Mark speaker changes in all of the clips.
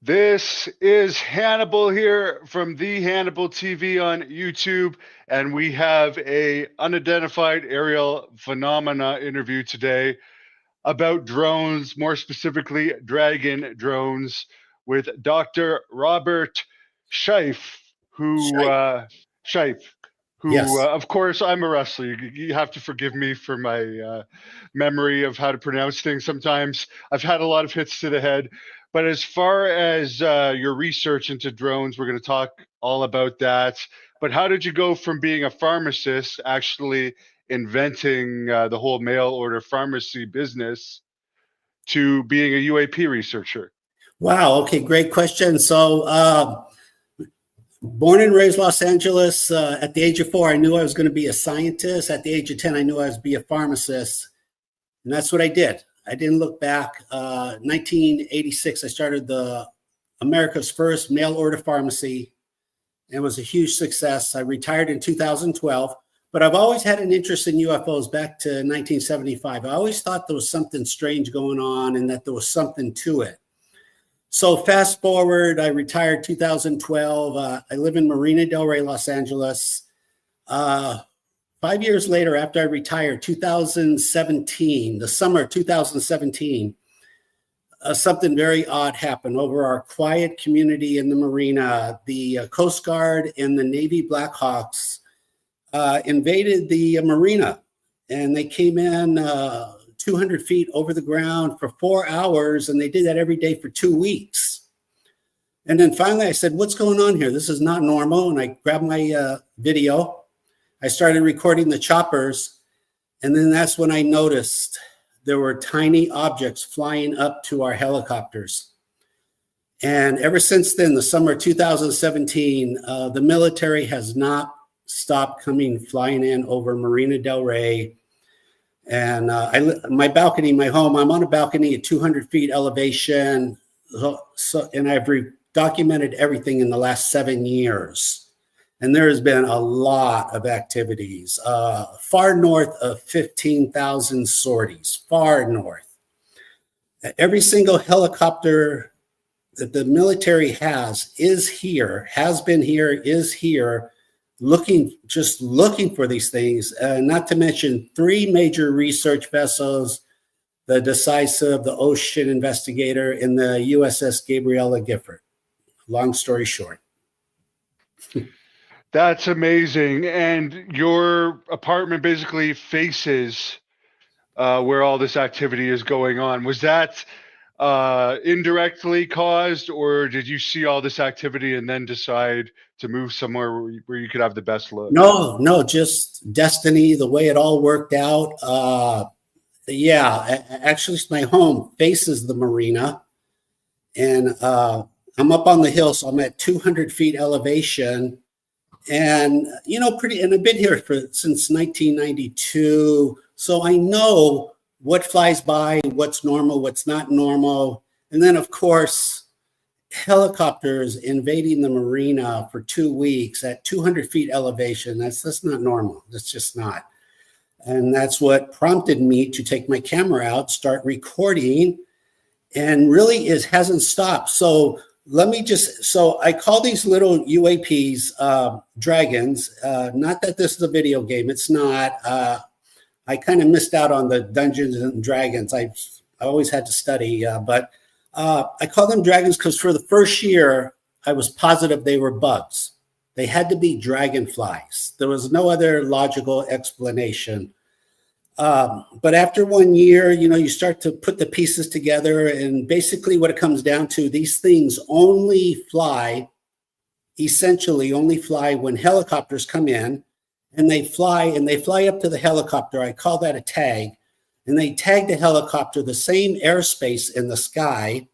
Speaker 1: This is Hannibal here from the Hannibal TV on YouTube, and we have a unidentified aerial phenomena interview today about drones, more specifically dragon drones, with Dr. Robert Shiepe, who
Speaker 2: Shite.
Speaker 1: Shiepe, who
Speaker 2: Yes.
Speaker 1: of course I'm a wrestler. You have to forgive me for my memory of how to pronounce things. Sometimes I've had a lot of hits to the head. But as far as your research into drones, we're going to talk all about that. But how did you go from being a pharmacist, actually inventing the whole mail order pharmacy business, to being a UAP researcher?
Speaker 2: Wow. Okay. Great question. So, born and raised Los Angeles. At the age of 4, I knew I was going to be a scientist. At the age of 10, I knew I was be a pharmacist, and that's what I did. I didn't look back. 1986, I started the America's first mail order pharmacy. And it was a huge success. I retired in 2012, but I've always had an interest in UFOs back to 1975. I always thought there was something strange going on and that there was something to it. So fast forward, I retired 2012. I live in Marina Del Rey, Los Angeles. 5 years later, after I retired, 2017, the summer of 2017, something very odd happened over our quiet community in the marina. The Coast Guard and the Navy Blackhawks invaded the marina, and they came in 200 feet over the ground for 4 hours, and they did that every day for 2 weeks. And then finally I said, what's going on here? This is not normal. And I grabbed my video. I started recording the choppers, and then that's when I noticed there were tiny objects flying up to our helicopters. And ever since then, the summer 2017, the military has not stopped flying in over Marina Del Rey. And my balcony, my home, I'm on a balcony at 200 feet elevation. And I've documented everything in the last 7 years. And there has been a lot of activities, far north of 15,000 sorties, far north. Every single helicopter that the military has been here, is here, just looking for these things, not to mention 3 major research vessels, the Decisive, the Ocean Investigator, and the USS Gabriella Gifford. Long story short.
Speaker 1: That's amazing. And your apartment basically faces where all this activity is going on. Was that indirectly caused, or did you see all this activity and then decide to move somewhere where you could have the best look?
Speaker 2: No, just destiny, the way it all worked out. Yeah, actually, my home faces the marina, and I'm up on the hill, so I'm at 200 feet elevation. And, and I've been here since 1992. So I know what flies by, what's normal, what's not normal. And then, of course, helicopters invading the marina for 2 weeks at 200 feet elevation. That's not normal. That's just not. And that's what prompted me to take my camera out, start recording, and really it hasn't stopped. So I call these little UAPs dragons. Not that this is a video game. It's not. I kind of missed out on the Dungeons and Dragons. I always had to study, but I call them dragons because for the first year, I was positive they were bugs. They had to be dragonflies. There was no other logical explanation. But after 1 year, you start to put the pieces together, and basically what it comes down to, these things essentially only fly when helicopters come in, and they fly up to the helicopter. I call that a tag, and they tag the helicopter the same airspace in the sky.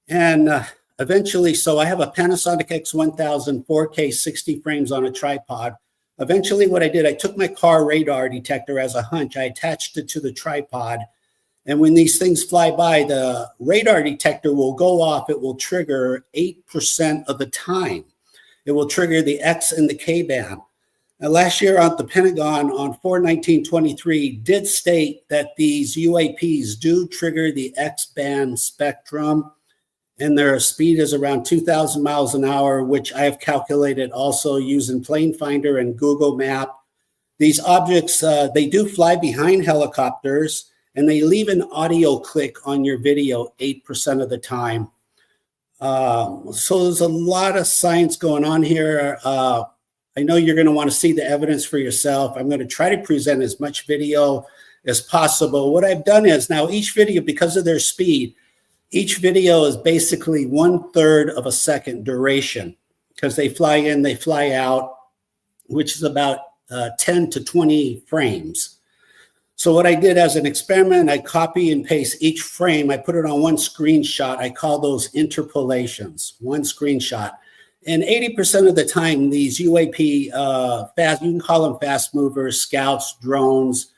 Speaker 2: And eventually, so I have a Panasonic X1000 4K 60 frames on a tripod. Eventually, what I did, I took my car radar detector as a hunch. I attached it to the tripod. And when these things fly by, the radar detector will go off. It will trigger 8% of the time. It will trigger the X and the K band. Now, last year on the Pentagon on 4/19/23 did state that these UAPs do trigger the X band spectrum. and their speed is around 2,000 miles an hour, which I have calculated also using Plane Finder and Google Map. These objects, they do fly behind helicopters, and they leave an audio click on your video 8% of the time. So there's a lot of science going on here. I know you're going to want to see the evidence for yourself. I'm going to try to present as much video as possible. What I've done is now each video, because of their speed, each video is basically 1/3 of a second duration, because they fly in, they fly out, which is about 10 to 20 frames. So what I did as an experiment, I copy and paste each frame. I put it on one screenshot. I call those interpolations, one screenshot. And 80% of the time, these UAP, fast, you can call them fast movers, scouts, drones.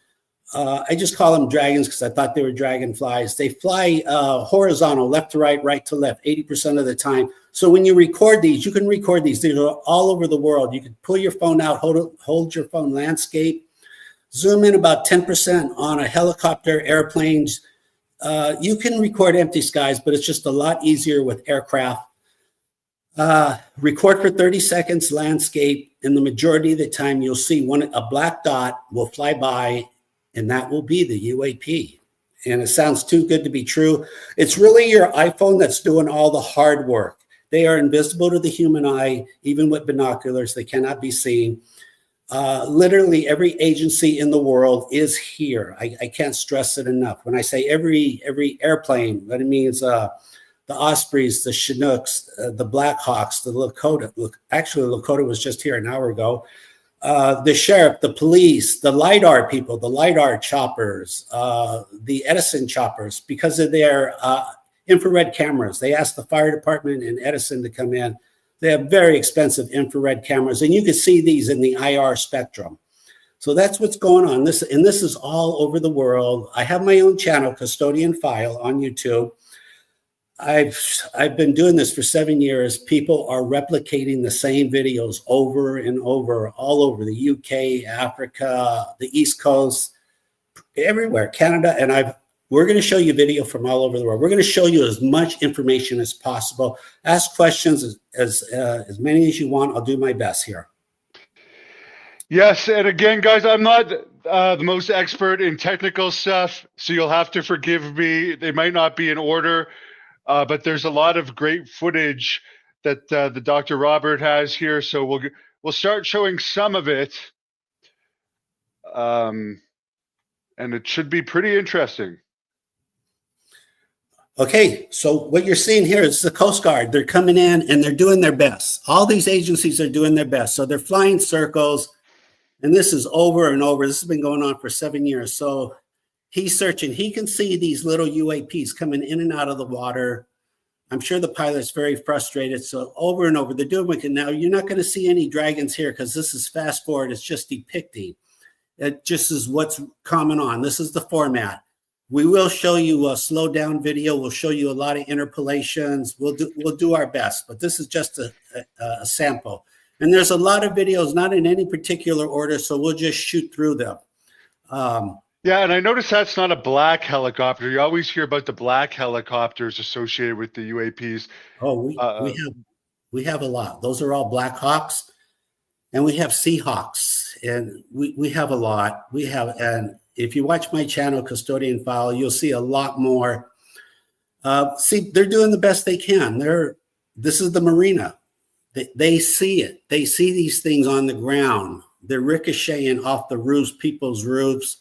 Speaker 2: I just call them dragons because I thought they were dragonflies. They fly horizontal, left to right, right to left, 80% of the time. So when you record these, you can record these. These are all over the world. You can pull your phone out, hold your phone landscape, zoom in about 10% on a helicopter, airplanes. You can record empty skies, but it's just a lot easier with aircraft. Record for 30 seconds landscape, and the majority of the time you'll see a black dot will fly by, and that will be the UAP. And it sounds too good to be true. It's really your iPhone that's doing all the hard work. They are invisible to the human eye, even with binoculars. They cannot be seen. Literally every agency in the world is here. I can't stress it enough. When I say every airplane, that it means the Ospreys, the Chinooks, the Blackhawks, the Lakota. Actually, Lakota was just here an hour ago. The sheriff, the police, the LiDAR people, the LiDAR choppers, the Edison choppers, because of their infrared cameras. They asked the fire department and Edison to come in. They have very expensive infrared cameras, and you can see these in the IR spectrum. So that's what's going on. This is all over the world. I have my own channel, Custodian File, on YouTube. I've been doing this for 7 years. People are replicating the same videos over and over, all over the UK, Africa, the East Coast, everywhere, Canada. And we're going to show you video from all over the world. We're going to show you as much information as possible. Ask questions as many as you want. I'll do my best here.
Speaker 1: Yes, and again, guys, I'm not the most expert in technical stuff, so you'll have to forgive me. They might not be in order. But there's a lot of great footage that the Dr. Robert has here, so we'll start showing some of it, and it should be pretty interesting.
Speaker 2: Okay, so what you're seeing here is the Coast Guard. They're coming in and they're doing their best. All these agencies are doing their best. So they're flying circles, and this is over and over. This has been going on for 7 years. So he's searching. He can see these little UAPs coming in and out of the water. I'm sure the pilot's very frustrated. So over and over, they're doing it. Now, you're not going to see any dragons here because this is fast forward. It's just depicting. It just is what's common on. This is the format. We will show you a slow down video. We'll show you a lot of interpolations. We'll do our best, but this is just a sample. And there's a lot of videos, not in any particular order, so we'll just shoot through them.
Speaker 1: Yeah, and I noticed that's not a black helicopter. You always hear about the black helicopters associated with the UAPs.
Speaker 2: Oh, we have a lot. Those are all Black Hawks, and we have Seahawks, and we have a lot. And if you watch my channel, Custodian File, you'll see a lot more. See, they're doing the best they can. This is the marina. They see it. They see these things on the ground. They're ricocheting off the roofs, people's roofs.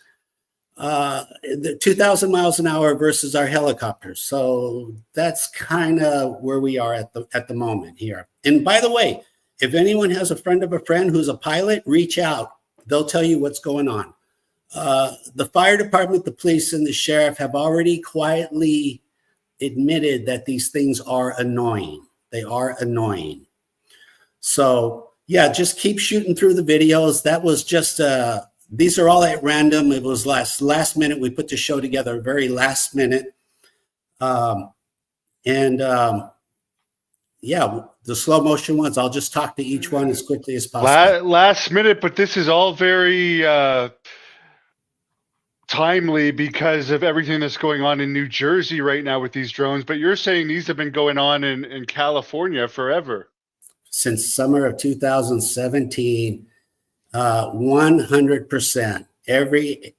Speaker 2: The 2,000 miles an hour versus our helicopters. So that's kind of where we are at the moment here. And by the way, if anyone has a friend of a friend who's a pilot, reach out. They'll tell you what's going on. The fire department, the police, and the sheriff have already quietly admitted that these things are annoying. They are annoying. So yeah, just keep shooting through the videos. That was just these are all at random. It was last minute. We put the show together very last minute. Yeah, the slow motion ones, I'll just talk to each one as quickly as possible.
Speaker 1: Last minute, but this is all very timely because of everything that's going on in New Jersey right now with these drones. But you're saying these have been going on in California forever.
Speaker 2: Since summer of 2017, 100%. Every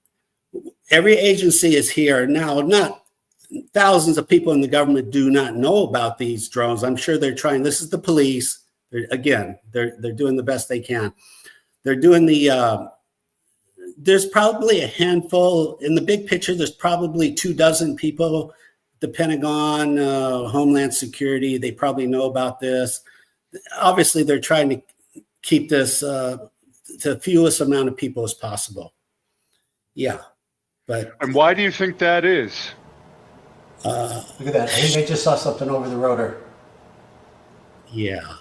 Speaker 2: agency is here now. Not thousands of people in the government do not know about these drones. I'm sure they're trying. This is the police. They're doing the best they can. They're doing there's probably a handful in the big picture. There's probably 24 people. The Pentagon, Homeland Security, they probably know about this. Obviously, they're trying to keep this to the fewest amount of people as possible. Yeah, but.
Speaker 1: And why do you think that is?
Speaker 3: Look at that. I think I just saw something over the rotor.
Speaker 2: Yeah.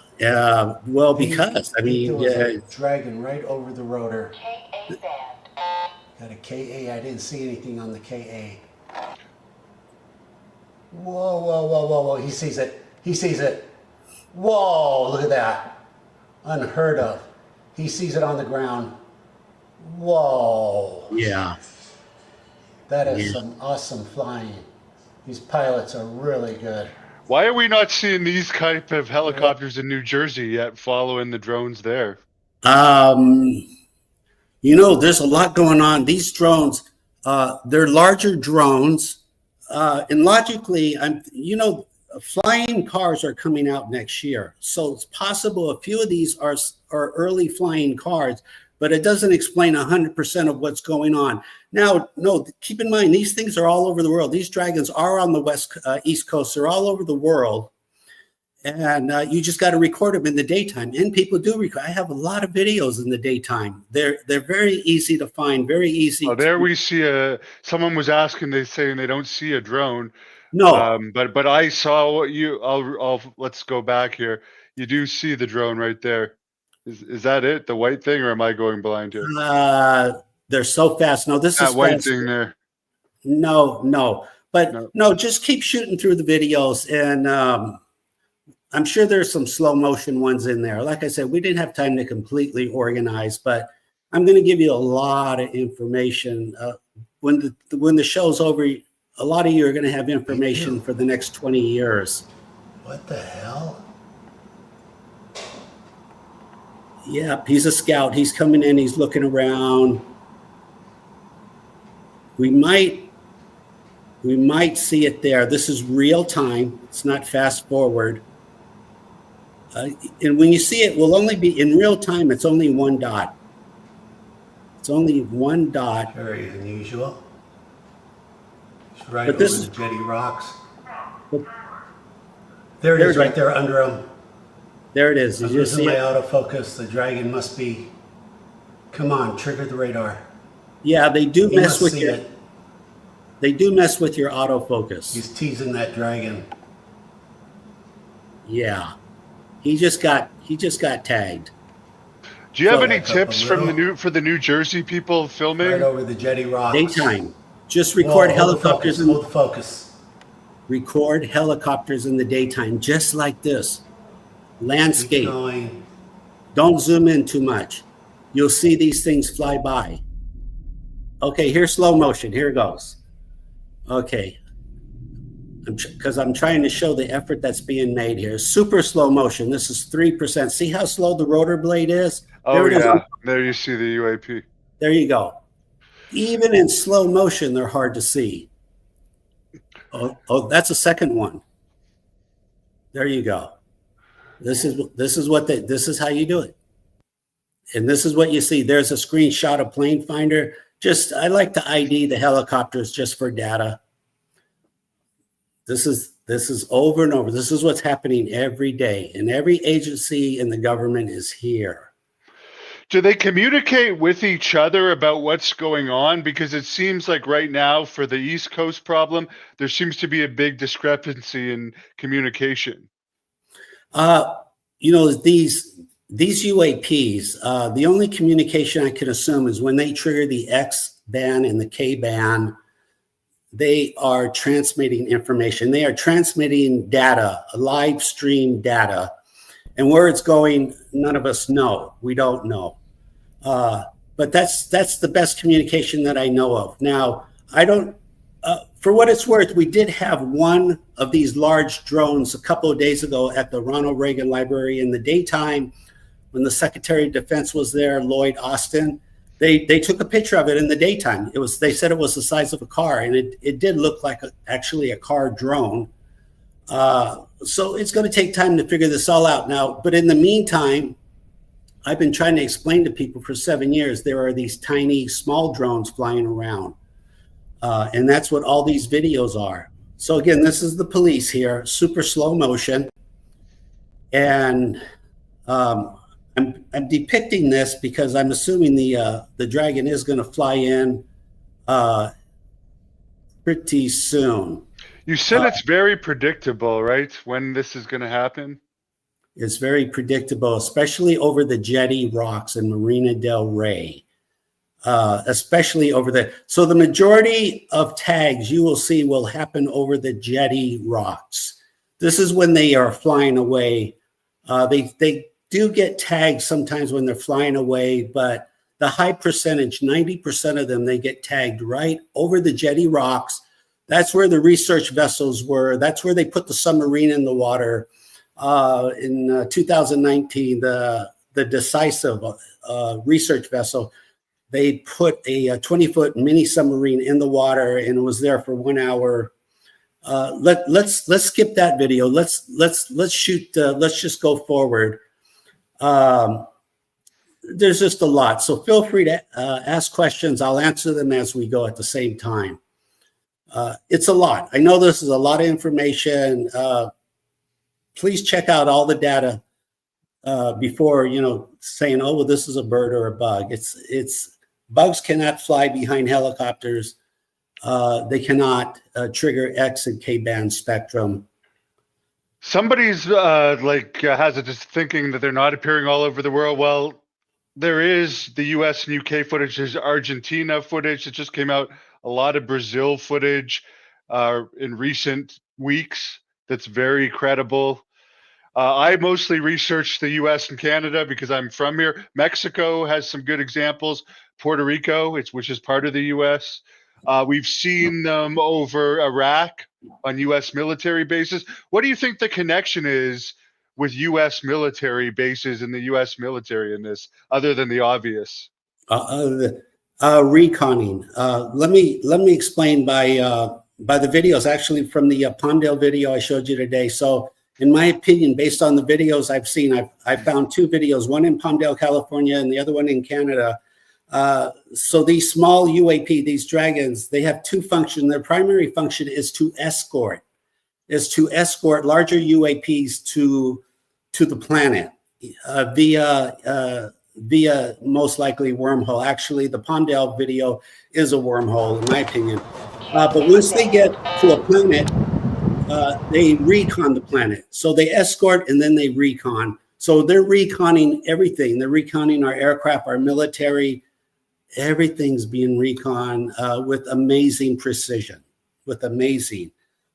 Speaker 2: Well, because I mean,
Speaker 3: a dragon right over the rotor. Got a KA. I didn't see anything on the KA. Whoa, whoa, whoa, whoa, whoa. He sees it. He sees it. Whoa, look at that. Unheard of. He sees it on the ground. Whoa.
Speaker 2: Yeah.
Speaker 3: That is some awesome flying. These pilots are really good.
Speaker 1: Why are we not seeing these type of helicopters in New Jersey yet following the drones there?
Speaker 2: There's a lot going on. These drones, they're larger drones. And logically, flying cars are coming out next year. So it's possible a few of these are early flying cars, but it doesn't explain 100% of what's going on. Now, no, keep in mind, these things are all over the world. These dragons are on the East Coast. They're all over the world. And you just got to record them in the daytime. And people do record. I have a lot of videos in the daytime. They're very easy to find, very easy.
Speaker 1: Oh, there we see someone was asking, they saying they don't see a drone.
Speaker 2: No.
Speaker 1: But I saw what let's go back here. You do see the drone right there. Is that it? The white thing, or am I going blind here?
Speaker 2: They're so fast. No, this is
Speaker 1: that white
Speaker 2: fast.
Speaker 1: thing there.
Speaker 2: No. But no, just keep shooting through the videos. And I'm sure there's some slow motion ones in there. Like I said, we didn't have time to completely organize, but I'm going to give you a lot of information. When the show's over, a lot of you are going to have information for the next 20 years.
Speaker 3: What the hell?
Speaker 2: Yeah, he's a scout. He's coming in. He's looking around. We might see it there. This is real time. It's not fast forward. And when you see it, will only be in real time. It's only one dot. It's only one dot.
Speaker 3: Very unusual. It's right over the jetty rocks. There it is, right there under them.
Speaker 2: There it is.
Speaker 3: I'm losing my autofocus. The dragon must be. Come on, trigger the radar.
Speaker 2: Yeah, they do mess with your. They do mess with your autofocus.
Speaker 3: He's teasing that dragon.
Speaker 2: Yeah, he just got tagged.
Speaker 1: Do you have any tips for the New Jersey people filming?
Speaker 3: Right over the jetty rocks.
Speaker 2: Daytime. Just record helicopters.
Speaker 3: Hold the focus.
Speaker 2: Record helicopters in the daytime, just like this. Landscape. Don't zoom in too much. You'll see these things fly by. Okay, here's slow motion. Here it goes. Okay. Because I'm trying to show the effort that's being made here. Super slow motion. This is 3%. See how slow the rotor blade is?
Speaker 1: Oh, yeah. There you see the UAP.
Speaker 2: There you go. Even in slow motion, they're hard to see. Oh, that's a second one. There you go. This is how you do it. And this is what you see. There's a screenshot of Plane Finder. I like to ID the helicopters just for data. This is over and over. This is what's happening every day. And every agency in the government is here.
Speaker 1: Do they communicate with each other about what's going on? Because it seems like right now for the East Coast problem, there seems to be a big discrepancy in communication.
Speaker 2: These UAPs, the only communication I can assume is when they trigger the X band and the K band, they are transmitting information. They are transmitting data, live stream data. And where it's going, none of us know. We don't know. but that's the best communication that I know of. Now, I don't. For what it's worth, we did have one of these large drones a couple of days ago at the Ronald Reagan Library in the daytime when the Secretary of Defense was there, Lloyd Austin. They took a picture of it in the daytime. They said it was the size of a car, and it did look like actually a car drone. So it's going to take time to figure this all out now. But in the meantime, I've been trying to explain to people for 7 years, there are these tiny, small drones flying around. And that's what all these videos are. So again, this is the police here, super slow motion. And I'm depicting this because I'm assuming the dragon is going to fly in pretty soon.
Speaker 1: You said it's very predictable, right? When this is going to happen?
Speaker 2: It's very predictable, especially over the jetty rocks in Marina del Rey. Especially over there. So the majority of tags you will see will happen over the jetty rocks. This is when they are flying away. They do get tagged sometimes when they're flying away, but the high percentage, 90% of them, they get tagged right over the jetty rocks. That's where the research vessels were. That's where they put the submarine in the water. In 2019, the Decisive research vessel, they put a 20-foot mini submarine in the water, and it was there for 1 hour. Let's skip that video. Let's shoot. Let's just go forward. There's just a lot, so feel free to ask questions. I'll answer them as we go at the same time. It's a lot. I know this is a lot of information. Please check out all the data before saying, "Oh, well, this is a bird or a bug." It's bugs cannot fly behind helicopters. They cannot trigger X and K band spectrum.
Speaker 1: Somebody's has it just thinking that they're not appearing all over the world. Well, there is the US and UK footage. There's Argentina footage that just came out. A lot of Brazil footage in recent weeks that's very credible. I mostly researched the US and Canada because I'm from here. Mexico has some good examples. Puerto Rico, which is part of the US. We've seen them over Iraq on US military bases. What do you think the connection is with US military bases and the US military in this, other than the obvious?
Speaker 2: Reconning. Let me explain by the videos, actually from the Palmdale video I showed you today. So in my opinion, based on the videos I've seen, I found two videos, one in Palmdale, California, and the other one in Canada. So these small UAP, these dragons, they have two functions. Their primary function is to escort larger UAPs to the planet via most likely wormhole. Actually, the Palmdale video is a wormhole, in my opinion. But once they get to a planet, they recon the planet. So they escort and then they recon. So they're reconning everything. They're reconning our aircraft, our military. Everything's being recon with amazing precision,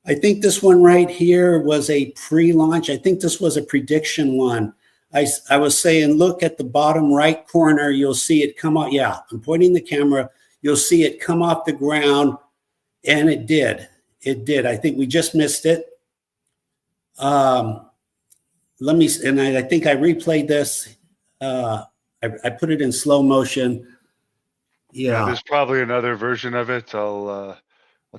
Speaker 2: I think this one right here was a pre-launch. I think this was a prediction one. I was saying, look at the bottom right corner. You'll see it come out. Yeah, I'm pointing the camera. You'll see it come off the ground. And it did. I think we just missed it. I think I replayed this. I put it in slow motion. Yeah.
Speaker 1: There's probably another version of it. I'll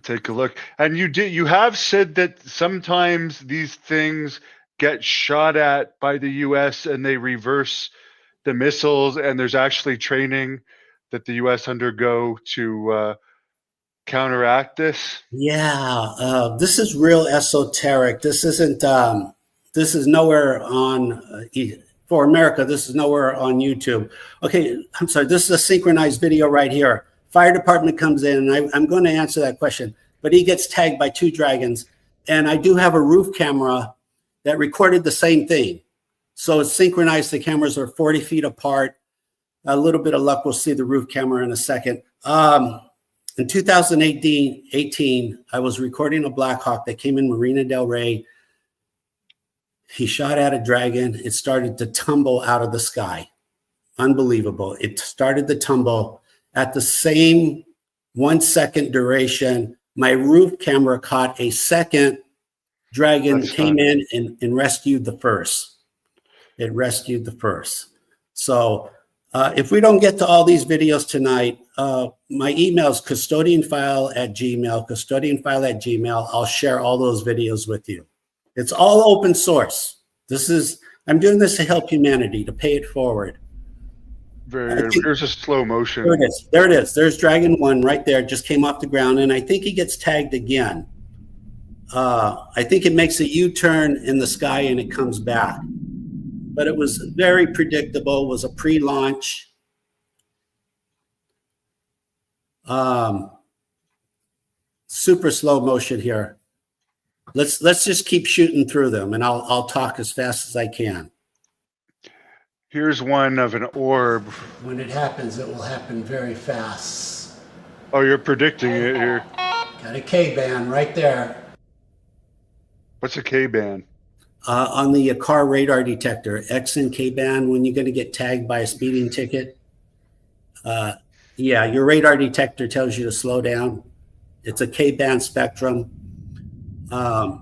Speaker 1: take a look. And you have said that sometimes these things get shot at by the US and they reverse the missiles, and there's actually training that the US undergo to counteract this.
Speaker 2: Yeah, this is real esoteric. This isn't this is nowhere on for America. This is nowhere on YouTube. Okay, I'm sorry. This is a synchronized video right here. Fire department comes in, and I'm going to answer that question, but he gets tagged by two dragons. And I do have a roof camera that recorded the same thing. So it's synchronized. The cameras are 40 feet apart. A little bit of luck, we'll see the roof camera in a second. In 2018, I was recording a Black Hawk that came in Marina del Rey. He shot at a dragon. It started to tumble out of the sky. Unbelievable. It started the tumble at the same 1 second duration. My roof camera caught a second dragon,
Speaker 1: That's
Speaker 2: came
Speaker 1: stunning.
Speaker 2: in and rescued the first. It rescued the first. So if we don't get to all these videos tonight, my email is custodianfile@gmail. I'll share all those videos with you. It's all open source. I'm doing this to help humanity, to pay it forward.
Speaker 1: Very good. Here's a slow motion.
Speaker 2: There it is. There it is. There's Dragon 1 right there. Just came off the ground, and I think he gets tagged again. I think it makes a U-turn in the sky and it comes back. But it was very predictable. It was a pre-launch. Super slow motion here. Let's just keep shooting through them, and I'll talk as fast as I can.
Speaker 1: Here's one of an orb.
Speaker 3: When it happens, it will happen very fast.
Speaker 1: Oh, you're predicting it here.
Speaker 3: Got a K-band right there.
Speaker 1: What's a K-band?
Speaker 2: On the car radar detector, X and K-band, when you're going to get tagged by a speeding ticket. Yeah, your radar detector tells you to slow down. It's a K-band spectrum. And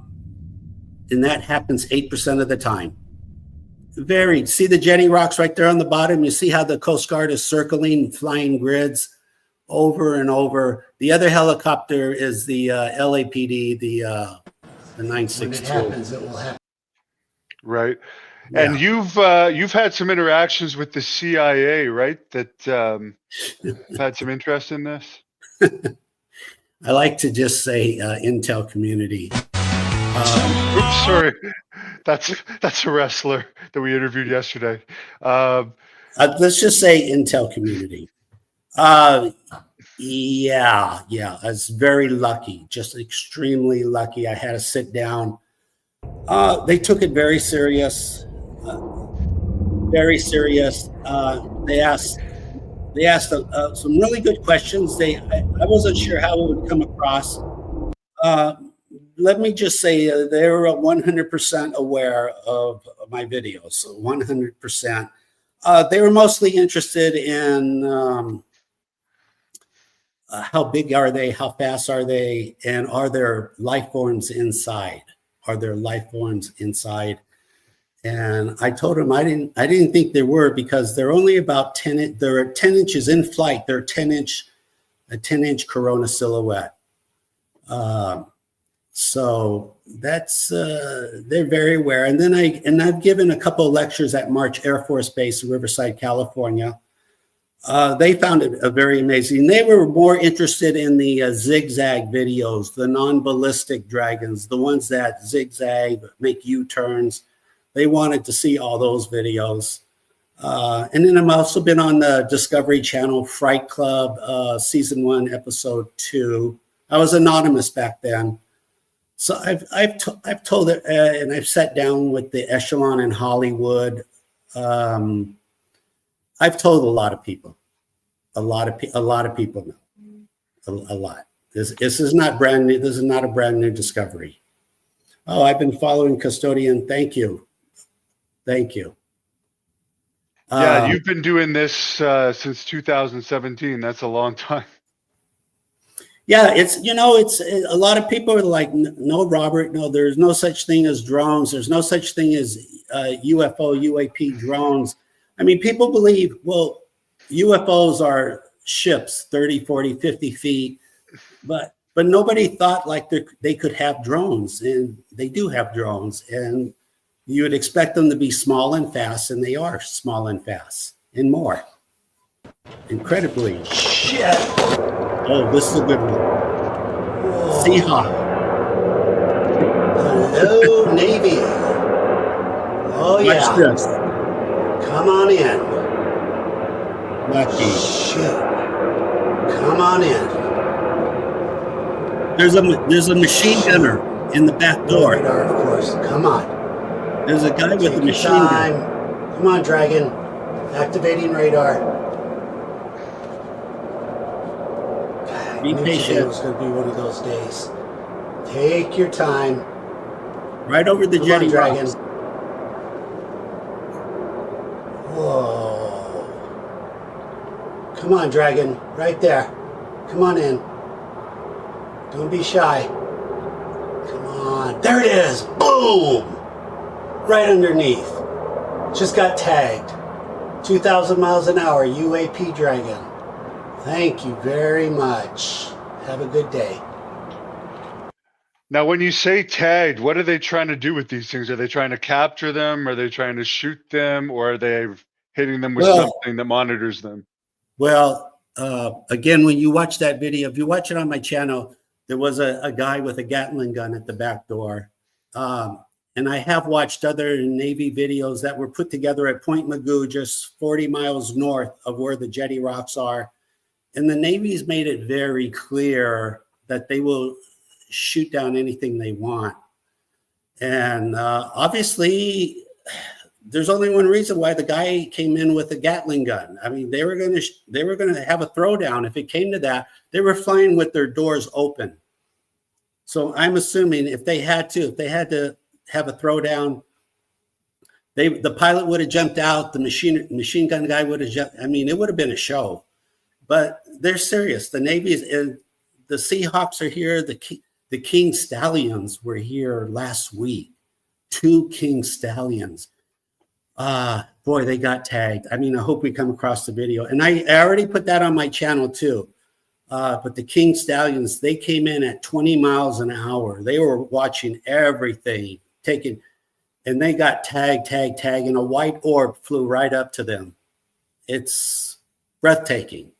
Speaker 2: that happens 8% of the time. See the jetty rocks right there on the bottom? You see how the Coast Guard is circling, flying grids over and over. The other helicopter is the LAPD, the 962.
Speaker 3: When it happens, it will happen.
Speaker 1: Right.
Speaker 2: Yeah.
Speaker 1: And you've had some interactions with the CIA, right? That had some interest in this.
Speaker 2: I like to just say intel community.
Speaker 1: Oops, sorry. That's a wrestler that we interviewed yesterday.
Speaker 2: Let's just say intel community. Yeah. I was very lucky, just extremely lucky. I had to sit down. They took it very serious. Very serious. They asked some really good questions. I wasn't sure how it would come across. Let me just say they were 100% aware of my videos, 100%. They were mostly interested in how big are they, how fast are they, and are there life forms inside? Are there life forms inside? And I told them I didn't think there were, because they're only about 10. They're 10 inches in flight. They're a 10-inch corona silhouette. So that's they're very aware. And then I've given a couple of lectures at March Air Force Base in Riverside, California. They found it very amazing. They were more interested in the zigzag videos, the non-ballistic dragons, the ones that zigzag, make U-turns. They wanted to see all those videos. And then I've also been on the Discovery Channel Fright Club, season 1, episode 2. I was anonymous back then. So I've told it, and I've sat down with the echelon in Hollywood. I've told a lot of people. A lot of people know. A lot. This is not brand new. This is not a brand new discovery. Oh, I've been following Custodian. Thank you.
Speaker 1: Yeah, you've been doing this since 2017. That's a long time.
Speaker 2: Yeah, it's a lot of people are like, no, Robert, no, there's no such thing as drones. There's no such thing as UFO, UAP drones. I mean, people believe, well, UFOs are ships 30, 40, 50 feet, but nobody thought like they could have drones, and they do have drones, and you would expect them to be small and fast, and they are small and fast and more. Incredibly.
Speaker 3: Shit.
Speaker 2: Oh, this is a good one.
Speaker 3: Whoa.
Speaker 2: Seahawk.
Speaker 3: Hello, Navy. Oh, yeah.
Speaker 2: Watch this.
Speaker 3: Come on in.
Speaker 2: Lucky.
Speaker 3: Shit. Come on in.
Speaker 2: There's a machine gunner in the back door.
Speaker 3: Radar, of course. Come on.
Speaker 2: There's a guy with
Speaker 3: Take
Speaker 2: a
Speaker 3: your
Speaker 2: machine
Speaker 3: time.
Speaker 2: gun.
Speaker 3: Come on, Dragon. Activating radar.
Speaker 2: Be
Speaker 3: I knew
Speaker 2: patient.
Speaker 3: today was going to be one of those days. Take your time.
Speaker 2: Right over the
Speaker 3: Come
Speaker 2: jetty
Speaker 3: on, Dragon.
Speaker 2: rocks.
Speaker 3: Whoa. Come on, dragon. Right there. Come on in. Don't be shy. Come on. There it is. Boom! Right underneath. Just got tagged. 2,000 miles an hour, UAP Dragon. Thank you very much. Have a good day.
Speaker 1: Now, when you say tagged, what are they trying to do with these things? Are they trying to capture them? Are they trying to shoot them? Or are they hitting them with something that monitors them?
Speaker 2: Well, again, when you watch that video, if you watch it on my channel, there was a guy with a Gatling gun at the back door. And I have watched other Navy videos that were put together at Point Magoo, just 40 miles north of where the Jetty Rocks are. And the Navy's made it very clear that they will shoot down anything they want. And obviously, there's only one reason why the guy came in with a Gatling gun. I mean, they were going to have a throwdown. If it came to that, they were flying with their doors open. So I'm assuming if they had to have a throwdown, the pilot would have jumped out. The machine gun guy would have jumped. I mean, it would have been a show. But they're serious. The Navy is. The Seahawks are here. The King Stallions were here last week. 2 King Stallions. Boy, they got tagged. I mean, I hope we come across the video. And I already put that on my channel too. But the King Stallions, they came in at 20 miles an hour. They were watching everything, and they got tagged, and a white orb flew right up to them. It's breathtaking.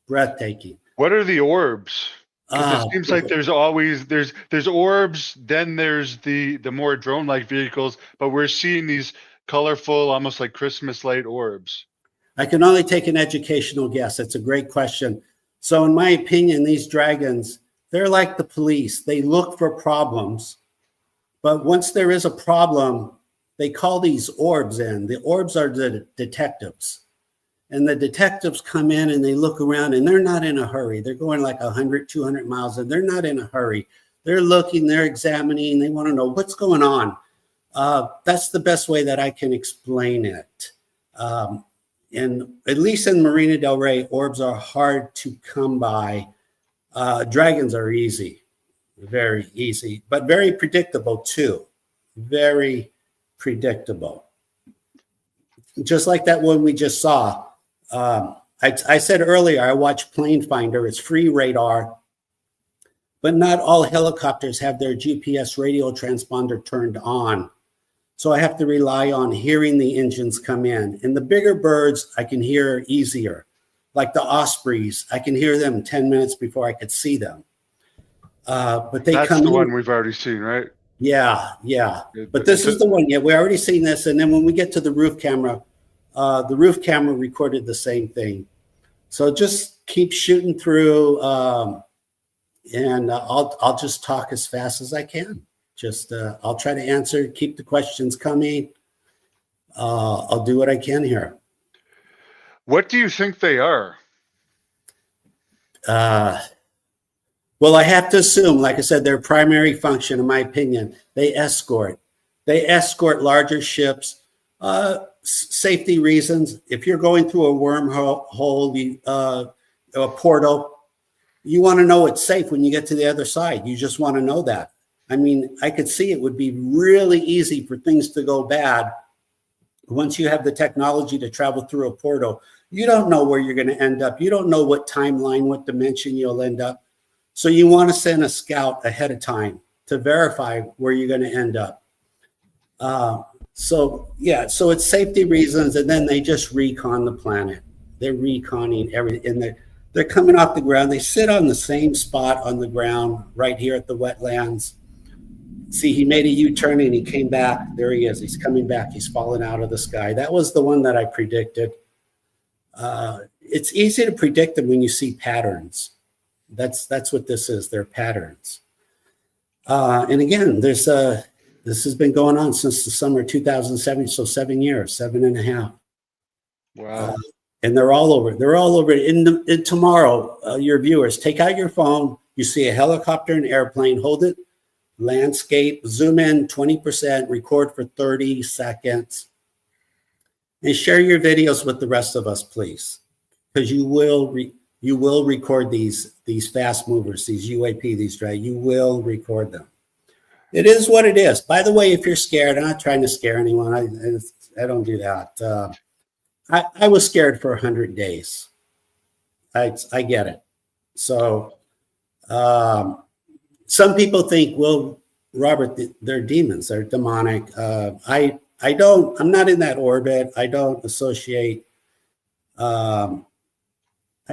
Speaker 1: What are the orbs? It seems like there's always there's orbs, then there's the more drone-like vehicles, but we're seeing these colorful, almost like Christmas light orbs.
Speaker 2: I can only take an educational guess. It's a great question. So in my opinion, these dragons, they're like the police. They look for problems, but once there is a problem, they call these orbs in. The orbs are the detectives. And the detectives come in and they look around, and they're not in a hurry. They're going like 100, 200 miles, and they're not in a hurry. They're looking, they're examining, they want to know what's going on. That's the best way that I can explain it. And at least in Marina Del Rey, orbs are hard to come by. Dragons are easy, very easy, but very predictable too. Very predictable. Just like that one we just saw. I said earlier, I watch Plane Finder. It's free radar, but not all helicopters have their GPS radio transponder turned on. So I have to rely on hearing the engines come in. And the bigger birds, I can hear easier. Like the Ospreys, I can hear them 10 minutes before I could see them. But they
Speaker 1: That's
Speaker 2: come
Speaker 1: the
Speaker 2: in.
Speaker 1: one we've already seen, right?
Speaker 2: Yeah. But this is the one. Yeah, we already seen this. And then when we get to the roof camera recorded the same thing. So just keep shooting through, and I'll just talk as fast as I can. Just I'll try to answer, keep the questions coming. I'll do what I can here.
Speaker 1: What do you think they are?
Speaker 2: Well, I have to assume, like I said, their primary function, in my opinion, they escort larger ships. Safety reasons. If you're going through a wormhole, a portal, you want to know it's safe when you get to the other side. You just want to know that. I mean, I could see it would be really easy for things to go bad. Once you have the technology to travel through a portal, you don't know where you're going to end up. You don't know what timeline, what dimension you'll end up. So you want to send a scout ahead of time to verify where you're going to end up. So it's safety reasons, and then they just recon the planet. They're reconning everything, and they're coming off the ground. They sit on the same spot on the ground right here at the wetlands. See, he made a U-turn and he came back. There he is. He's coming back. He's falling out of the sky. That was the one that I predicted. It's easy to predict them when you see patterns. That's what this is. They're patterns. And again, this has been going on since the summer of 2007, so 7 years, 7.5.
Speaker 1: Wow.
Speaker 2: And they're all over. They're all over. In tomorrow, your viewers, take out your phone. You see a helicopter, an airplane, hold it, landscape, zoom in 20%, record for 30 seconds, and share your videos with the rest of us, please. because you will record these fast movers, these UAP, these drag. You will record them. It is what it is. By the way, if you're scared, I'm not trying to scare anyone. I don't do that. I was scared for 100 days. I get it. So some people think, well, Robert, they're demons. They're demonic. I don't. I'm not in that orbit. I don't associate. I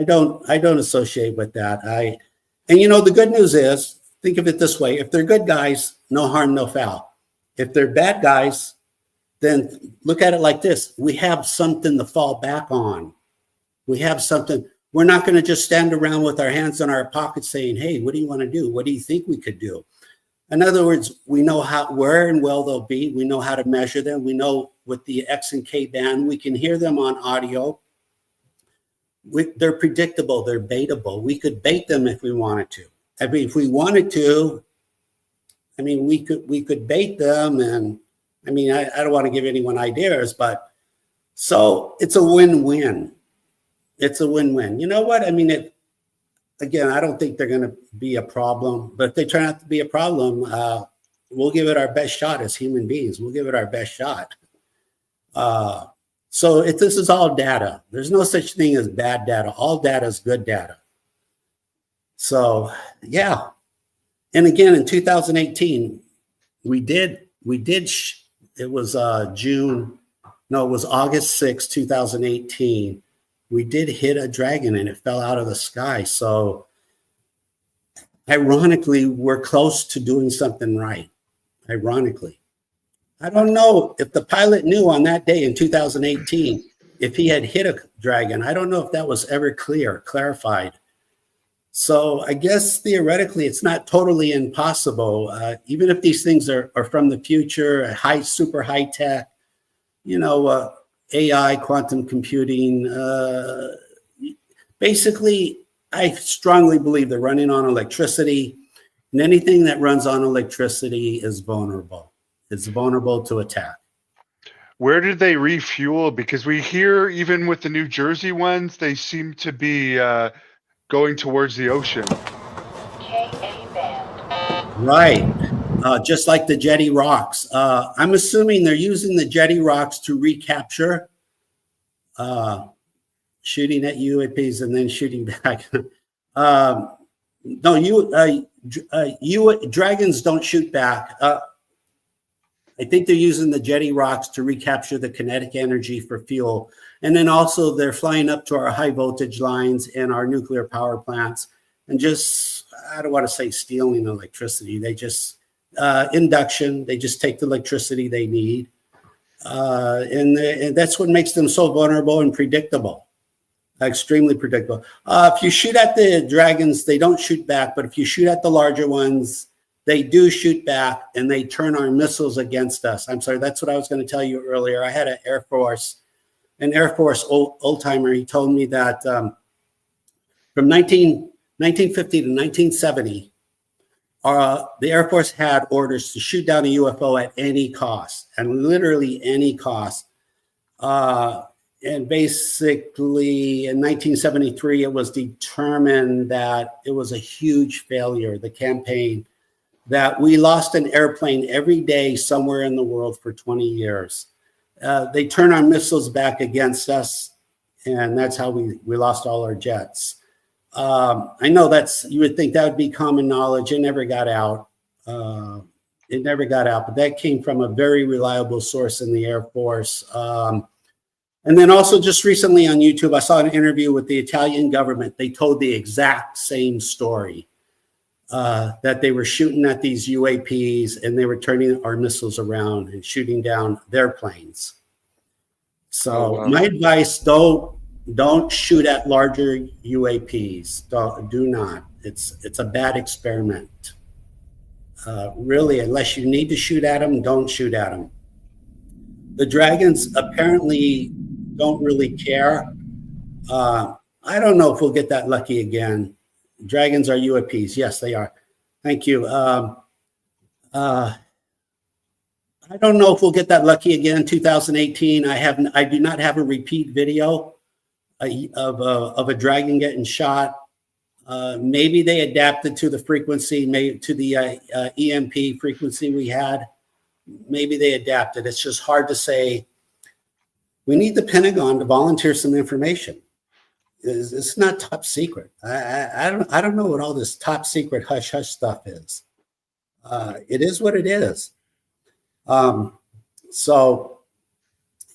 Speaker 2: don't associate with that. And you know, the good news is, think of it this way: if they're good guys, no harm, no foul. If they're bad guys, then look at it like this: we have something to fall back on. We have something. We're not going to just stand around with our hands in our pockets saying, "Hey, what do you want to do? What do you think we could do?" In other words, we know where and well they'll be. We know how to measure them. We know with the X and K band, we can hear them on audio. They're predictable. They're baitable. We could bait them if we wanted to. I mean, if we wanted to, I mean, we could bait them. And I mean, I don't want to give anyone ideas, but so it's a win-win. It's a win-win. You know what? I mean, again, I don't think they're going to be a problem, but if they turn out to be a problem, we'll give it our best shot as human beings. We'll give it our best shot. So this is all data. There's no such thing as bad data. All data is good data. So yeah. And again, in 2018, it was August 6, 2018. We did hit a dragon and it fell out of the sky. So ironically, we're close to doing something right. Ironically. I don't know if the pilot knew on that day in 2018, if he had hit a dragon. I don't know if that was ever clarified. So I guess theoretically, it's not totally impossible. Even if these things are from the future, super high tech, you know, AI, quantum computing. Basically, I strongly believe they're running on electricity, and anything that runs on electricity is vulnerable. It's vulnerable to attack.
Speaker 1: Where did they refuel? Because we hear even with the New Jersey ones, they seem to be going towards the ocean.
Speaker 4: KA band.
Speaker 2: Right. Just like the jetty rocks. I'm assuming they're using the jetty rocks to recapture, shooting at UAPs and then shooting back. No, dragons don't shoot back. I think they're using the jetty rocks to recapture the kinetic energy for fuel. And then also they're flying up to our high voltage lines and our nuclear power plants and just, I don't want to say stealing electricity. They just, induction, they just take the electricity they need. And that's what makes them so vulnerable and predictable, extremely predictable. If you shoot at the dragons, they don't shoot back, but if you shoot at the larger ones, they do shoot back and they turn our missiles against us. I'm sorry, that's what I was going to tell you earlier. I had an Air Force old timer. He told me that from 1950 to 1970, the Air Force had orders to shoot down a UFO at any cost, and literally any cost. And basically in 1973, it was determined that it was a huge failure, the campaign, that we lost an airplane every day somewhere in the world for 20 years. They turn our missiles back against us, and that's how we lost all our jets. I know you would think that would be common knowledge. It never got out. But that came from a very reliable source in the Air Force. And then also just recently on YouTube, I saw an interview with the Italian government. They told the exact same story. That they were shooting at these UAPs and they were turning our missiles around and shooting down their planes. So my advice, don't shoot at larger UAPs. Do not. It's a bad experiment. Really, unless you need to shoot at them, don't shoot at them. The dragons apparently don't really care. I don't know if we'll get that lucky again. Dragons are UAPs. Yes, they are. Thank you. I don't know if we'll get that lucky again. 2018. I do not have a repeat video. of a dragon getting shot. Maybe they adapted to the frequency, maybe to the EMP frequency we had. Maybe they adapted. It's just hard to say. We need the Pentagon to volunteer some information. It's not top secret. I don't know what all this top secret hush hush stuff is. It is what it is. So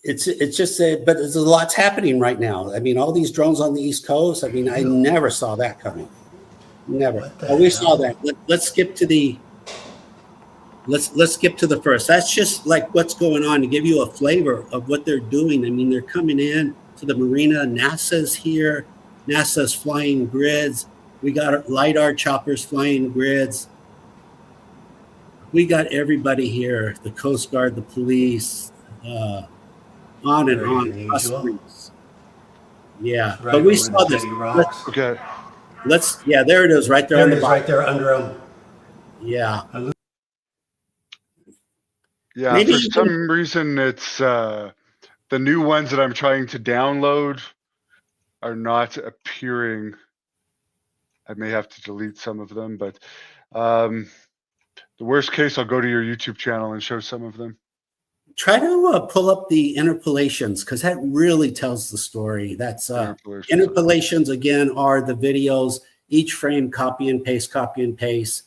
Speaker 2: it's just but there's a lot's happening right now. I mean, all these drones on the East Coast. I mean, I never saw that coming. Never. Oh, we saw that. Let's skip to the. Let's skip to the first. That's just like what's going on to give you a flavor of what they're doing. I mean, they're coming in to the marina. NASA's here. NASA's flying grids. We got LiDAR choppers flying grids. We got everybody here. The Coast Guard, the police, on and on. Customs. Yeah, right, but we saw this.
Speaker 1: Okay.
Speaker 2: Yeah, there it is, right there on the bottom.
Speaker 3: Right there under them.
Speaker 2: Yeah.
Speaker 1: Yeah, maybe for some reason it's the new ones that I'm trying to download are not appearing. I may have to delete some of them, but the worst case, I'll go to your YouTube channel and show some of them.
Speaker 2: Try to pull up the interpolations because that really tells the story. That's interpolations again are the videos, each frame copy and paste, copy and paste.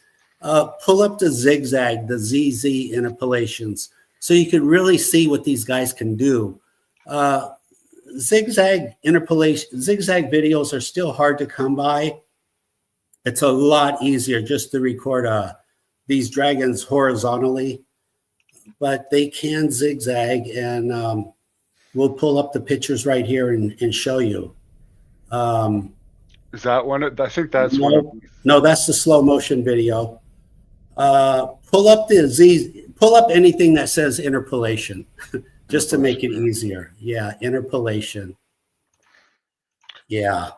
Speaker 2: Pull up the zigzag, the ZZ interpolations, so you can really see what these guys can do. Zigzag interpolation, zigzag videos are still hard to come by. It's a lot easier just to record these dragons horizontally, but they can zigzag, and we'll pull up the pictures right here and show you.
Speaker 1: Is that one? I think that's one.
Speaker 2: No, that's the slow motion video. Pull up anything that says interpolation just to make it easier. Yeah, interpolation. Yeah.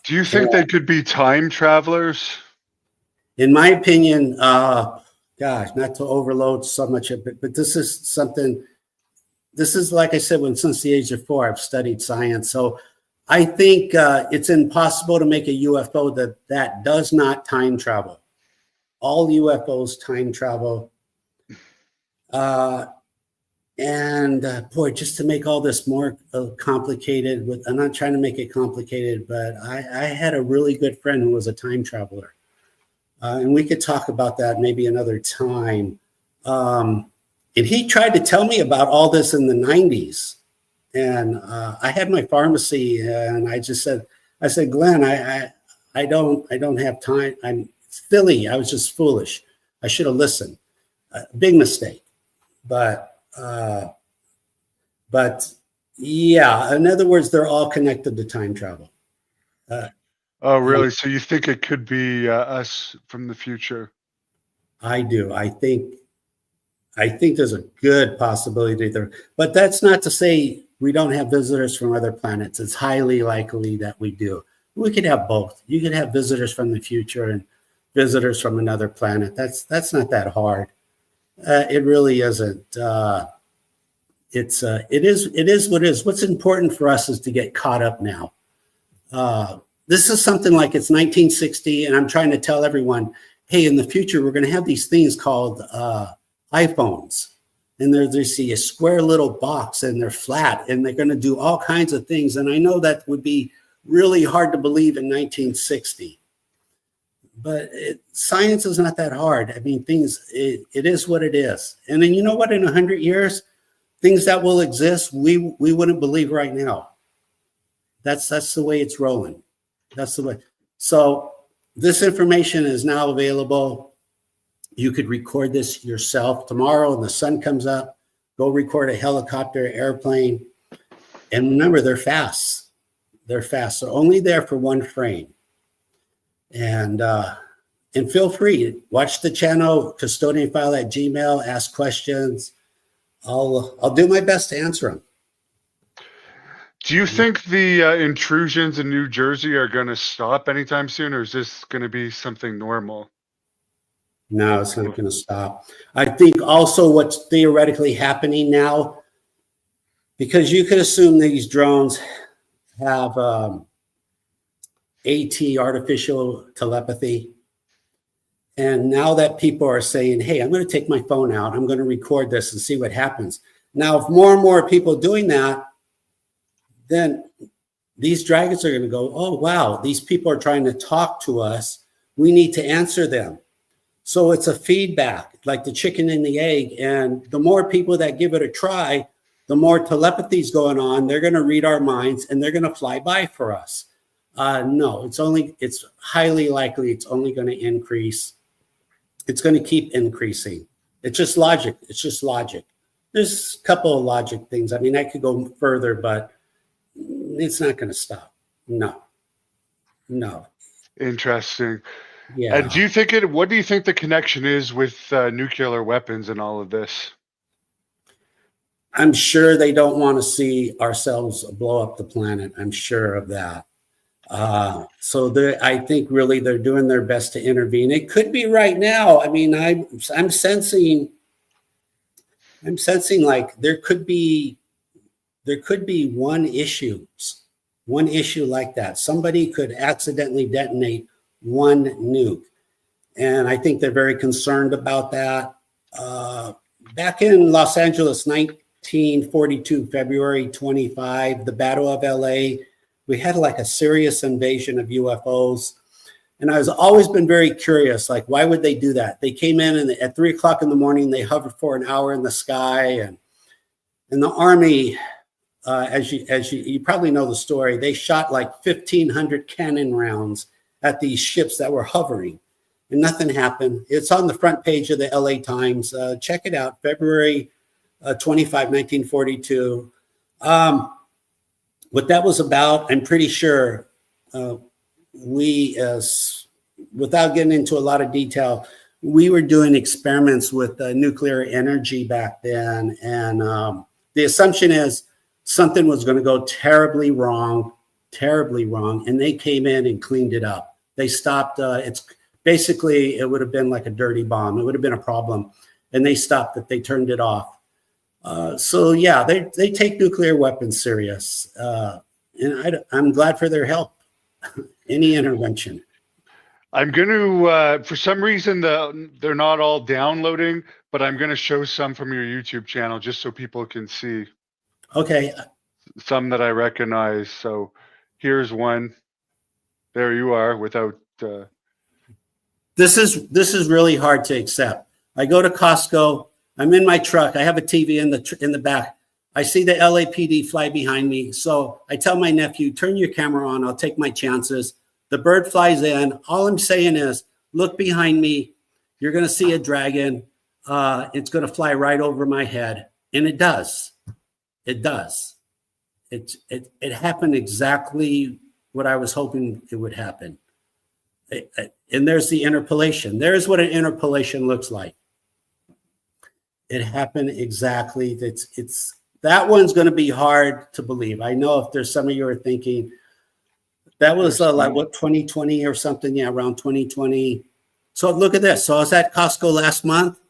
Speaker 1: Do you think they could be time travelers?
Speaker 2: In my opinion, gosh, not to overload so much of it, but this is something, this is like I said, since the age of 4, I've studied science. So I think it's impossible to make a UFO that does not time travel. All UFOs time travel. Boy, just to make all this more complicated, I'm not trying to make it complicated, but I had a really good friend who was a time traveler. And we could talk about that maybe another time. And he tried to tell me about all this in the 90s. And I had my pharmacy, and I said, Glenn, I don't have time. I'm silly. I was just foolish. I should have listened. Big mistake. But yeah, in other words, they're all connected to time travel.
Speaker 1: Oh, really? So you think it could be us from the future?
Speaker 2: I do. I think there's a good possibility there, but that's not to say we don't have visitors from other planets. It's highly likely that we do. We could have both. You could have visitors from the future and visitors from another planet. That's not that hard. It really isn't. It is what it is. What's important for us is to get caught up now. This is something like it's 1960, and I'm trying to tell everyone, hey, in the future, we're going to have these things called iPhones. And they see a square little box, and they're flat, and they're going to do all kinds of things. And I know that would be really hard to believe in 1960. But science is not that hard. I mean, it is what it is. And then you know what? In 100 years, things that will exist, we wouldn't believe right now. That's the way it's rolling. That's the way. So this information is now available. You could record this yourself tomorrow when the sun comes up. Go record a helicopter, airplane. And remember, they're fast. They're fast. They're only there for one frame. And feel free, watch the channel, custodianfile@gmail, ask questions. I'll do my best to answer them.
Speaker 1: Do you think the intrusions in New Jersey are going to stop anytime soon, or is this going to be something normal?
Speaker 2: No, it's not going to stop. I think also what's theoretically happening now, because you could assume these drones, have AT, artificial telepathy. And now that people are saying, hey, I'm going to take my phone out, I'm going to record this and see what happens. Now, if more and more people doing that, then these dragons are going to go, oh, wow, these people are trying to talk to us. We need to answer them. So it's a feedback, like the chicken and the egg. And the more people that give it a try, the more telepathy is going on. They're going to read our minds and they're going to fly by for us. No, it's highly likely it's only going to increase. It's going to keep increasing. It's just logic. It's just logic. There's a couple of logic things. I mean, I could go further, but it's not going to stop. No.
Speaker 1: Interesting.
Speaker 2: Yeah.
Speaker 1: And what do you think the connection is with nuclear weapons and all of this?
Speaker 2: I'm sure they don't want to see ourselves blow up the planet. I'm sure of that. So I think really they're doing their best to intervene. It could be right now. I mean, I'm sensing like there could be one issue like that. Somebody could accidentally detonate one nuke. And I think they're very concerned about that. Back in Los Angeles, 1942, February 25, the Battle of LA, we had like a serious invasion of UFOs. And I was always been very curious, like, why would they do that? They came in and at 3 o'clock in the morning, they hovered for an hour in the sky. And the Army, as you probably know the story, they shot like 1,500 cannon rounds at these ships that were hovering. And nothing happened. It's on the front page of the LA Times. Check it out, February 25, 1942. What that was about, I'm pretty sure without getting into a lot of detail, we were doing experiments with nuclear energy back then. And the assumption is something was going to go terribly wrong. And they came in and cleaned it up. They stopped. It's basically, it would have been like a dirty bomb. It would have been a problem. And they stopped it. They turned it off. So yeah, they take nuclear weapons serious, and I'm glad for their help. Any intervention.
Speaker 1: I'm going to, for some reason, they're not all downloading, but I'm going to show some from your YouTube channel just so people can see.
Speaker 2: Okay.
Speaker 1: Some that I recognize. So here's one. There you are. Without.
Speaker 2: This is really hard to accept. I go to Costco. I'm in my truck. I have a TV in the back. I see the LAPD fly behind me. So I tell my nephew, turn your camera on. I'll take my chances. The bird flies in. All I'm saying is, look behind me. You're going to see a dragon. It's going to fly right over my head. And it does. It does. It happened exactly what I was hoping it would happen. And there's the interpolation. There's what an interpolation looks like. It happened exactly. It's that one's going to be hard to believe. I know if there's some of you are thinking that was like what 2020 or something. Yeah, around 2020. So look at this. So I was at Costco last month,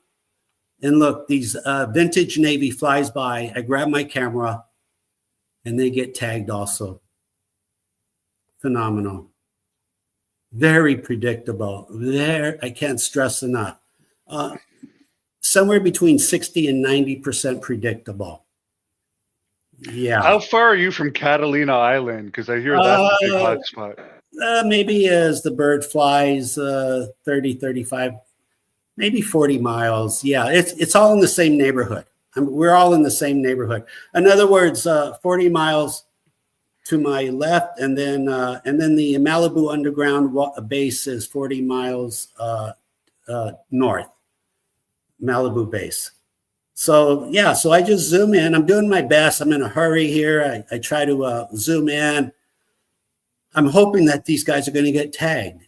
Speaker 2: and look, these vintage Navy flies by. I grab my camera, and they get tagged also. Phenomenal. Very predictable. There, I can't stress enough. Somewhere between 60 and 90% predictable. Yeah.
Speaker 1: How far are you from Catalina Island? Because I hear that's a big hot spot.
Speaker 2: Maybe as the bird flies 30, 35, maybe 40 miles. Yeah, it's all in the same neighborhood. We're all in the same neighborhood. In other words, 40 miles to my left, and then the Malibu Underground base is 40 miles north. Malibu base. So yeah, so I just zoom in. I'm doing my best. I'm in a hurry here. I try to zoom in. I'm hoping that these guys are going to get tagged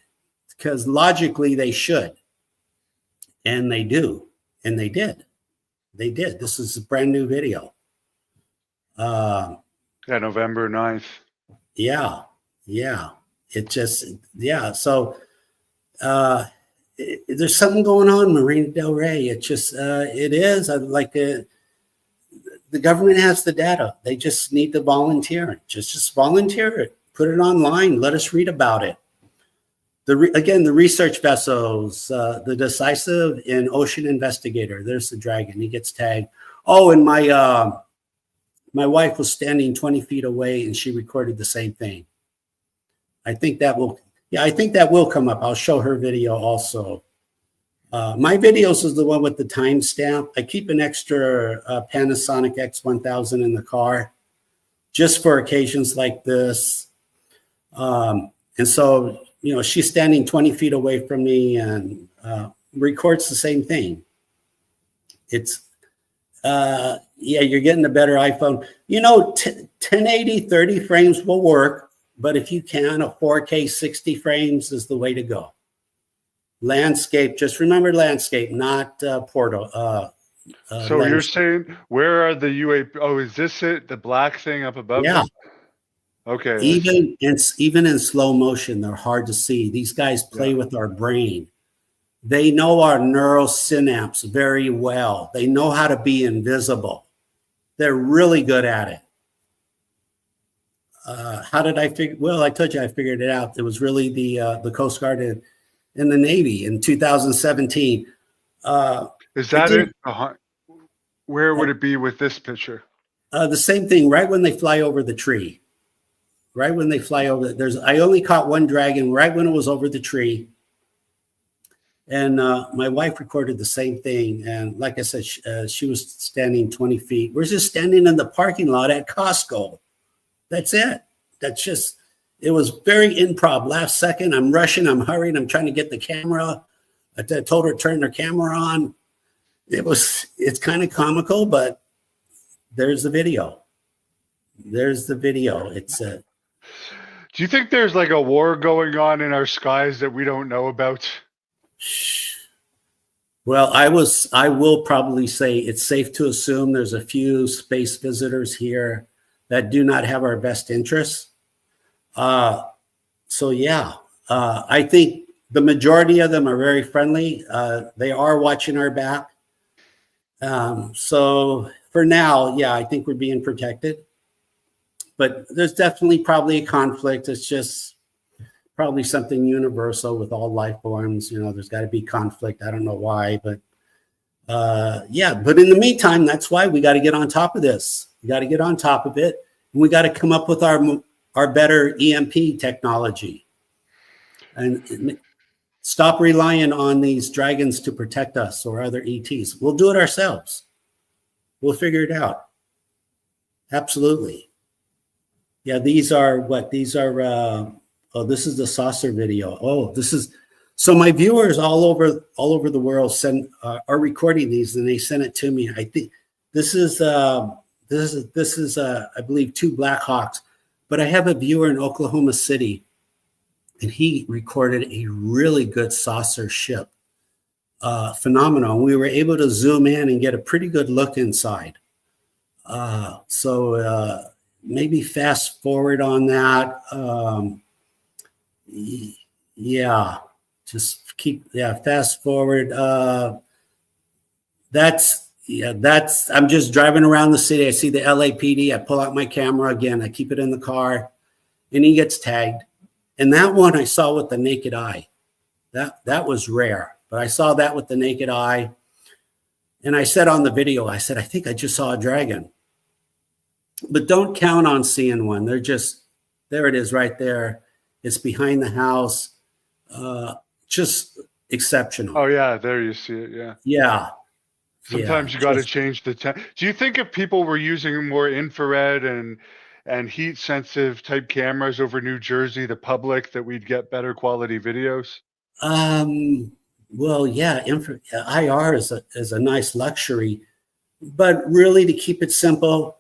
Speaker 2: because logically they should. And they do. And they did. They did. This is a brand new video.
Speaker 1: November 9th.
Speaker 2: Yeah. It just, yeah. So there's something going on, Marina Del Rey. It just, it is like the government has the data. They just need to volunteer. Just volunteer it. Put it online. Let us read about it. Again, the research vessels, the Decisive and Ocean Investigator. There's the Dragon. He gets tagged. Oh, and my wife was standing 20 feet away, and she recorded the same thing. I think that will come up. I'll show her video also. My videos is the one with the timestamp. I keep an extra Panasonic X1000 in the car just for occasions like this. And so, you know, she's standing 20 feet away from me and records the same thing. It's, yeah, you're getting a better iPhone. You know, 1080, 30 frames will work, but if you can, a 4K 60 frames is the way to go. Landscape, just remember landscape, not portal.
Speaker 1: So
Speaker 2: landscape.
Speaker 1: you're saying, where are the UAP? Oh, is this it? The black thing up above?
Speaker 2: Yeah.
Speaker 1: Them? Okay.
Speaker 2: Even in slow motion, they're hard to see. These guys play with our brain. They know our neural synapse very well. They know how to be invisible. They're really good at it. How did I figure? Well, I told you I figured it out. It was really the Coast Guard and the Navy in 2017.
Speaker 1: Is that it? Where would it be with this picture?
Speaker 2: The same thing, right when they fly over the tree. Right when they fly over, I only caught one dragon right when it was over the tree. And my wife recorded the same thing. And like I said, she was standing 20 feet. We're just standing in the parking lot at Costco. That's it. That's just, it was very improv. Last second, I'm rushing, I'm hurrying, I'm trying to get the camera. I told her to turn her camera on. It's kind of comical, but there's the video. There's the video. It's a.
Speaker 1: Do you think there's like a war going on in our skies that we don't know about?
Speaker 2: Well, I will probably say it's safe to assume there's a few space visitors here that do not have our best interests. So yeah, I think the majority of them are very friendly. They are watching our back. So for now, yeah, I think we're being protected. But there's definitely probably a conflict. It's just probably something universal with all life forms. You know, there's got to be conflict. I don't know why, but yeah. But in the meantime, that's why we got to get on top of this. We got to get on top of it. And we got to come up with our better EMP technology and stop relying on these dragons to protect us or other ETs. We'll do it ourselves. We'll figure it out. Absolutely. Yeah, these are what? These are, oh, this is the saucer video. Oh, this is, so my viewers all over the world are recording these and they send it to me. I think this is I believe 2 Black Hawks, but I have a viewer in Oklahoma City and he recorded a really good saucer ship. Phenomenal. We were able to zoom in and get a pretty good look inside. So maybe fast forward on that. Yeah, just fast forward. I'm just driving around the city. I see the LAPD. I pull out my camera again. I keep it in the car and he gets tagged. And that one I saw with the naked eye. That was rare, but I saw that with the naked eye. And I said on the video, I said, I think I just saw a dragon. But don't count on seeing one. They're just, there it is right there. It's behind the house. Just exceptional.
Speaker 1: Oh, yeah. There you see it. Yeah.
Speaker 2: Yeah.
Speaker 1: Sometimes you got to change the time. Do you think if people were using more infrared and heat sensitive type cameras over New Jersey, the public, that we'd get better quality videos?
Speaker 2: Well, yeah, IR is a nice luxury, but really to keep it simple,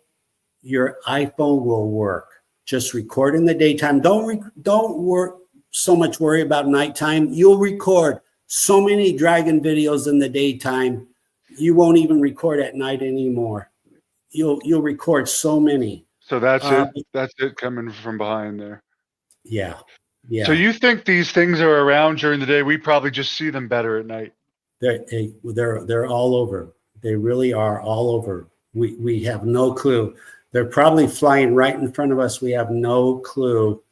Speaker 2: your iPhone will work. Just record in the daytime. Don't work so much worry about nighttime. You'll record so many dragon videos in the daytime. You won't even record at night anymore. You'll record so many.
Speaker 1: So that's it. That's it coming from behind there.
Speaker 2: Yeah. Yeah.
Speaker 1: So you think these things are around during the day? We probably just see them better at night.
Speaker 2: They're all over. They really are all over. We have no clue. They're probably flying right in front of us. We have no clue.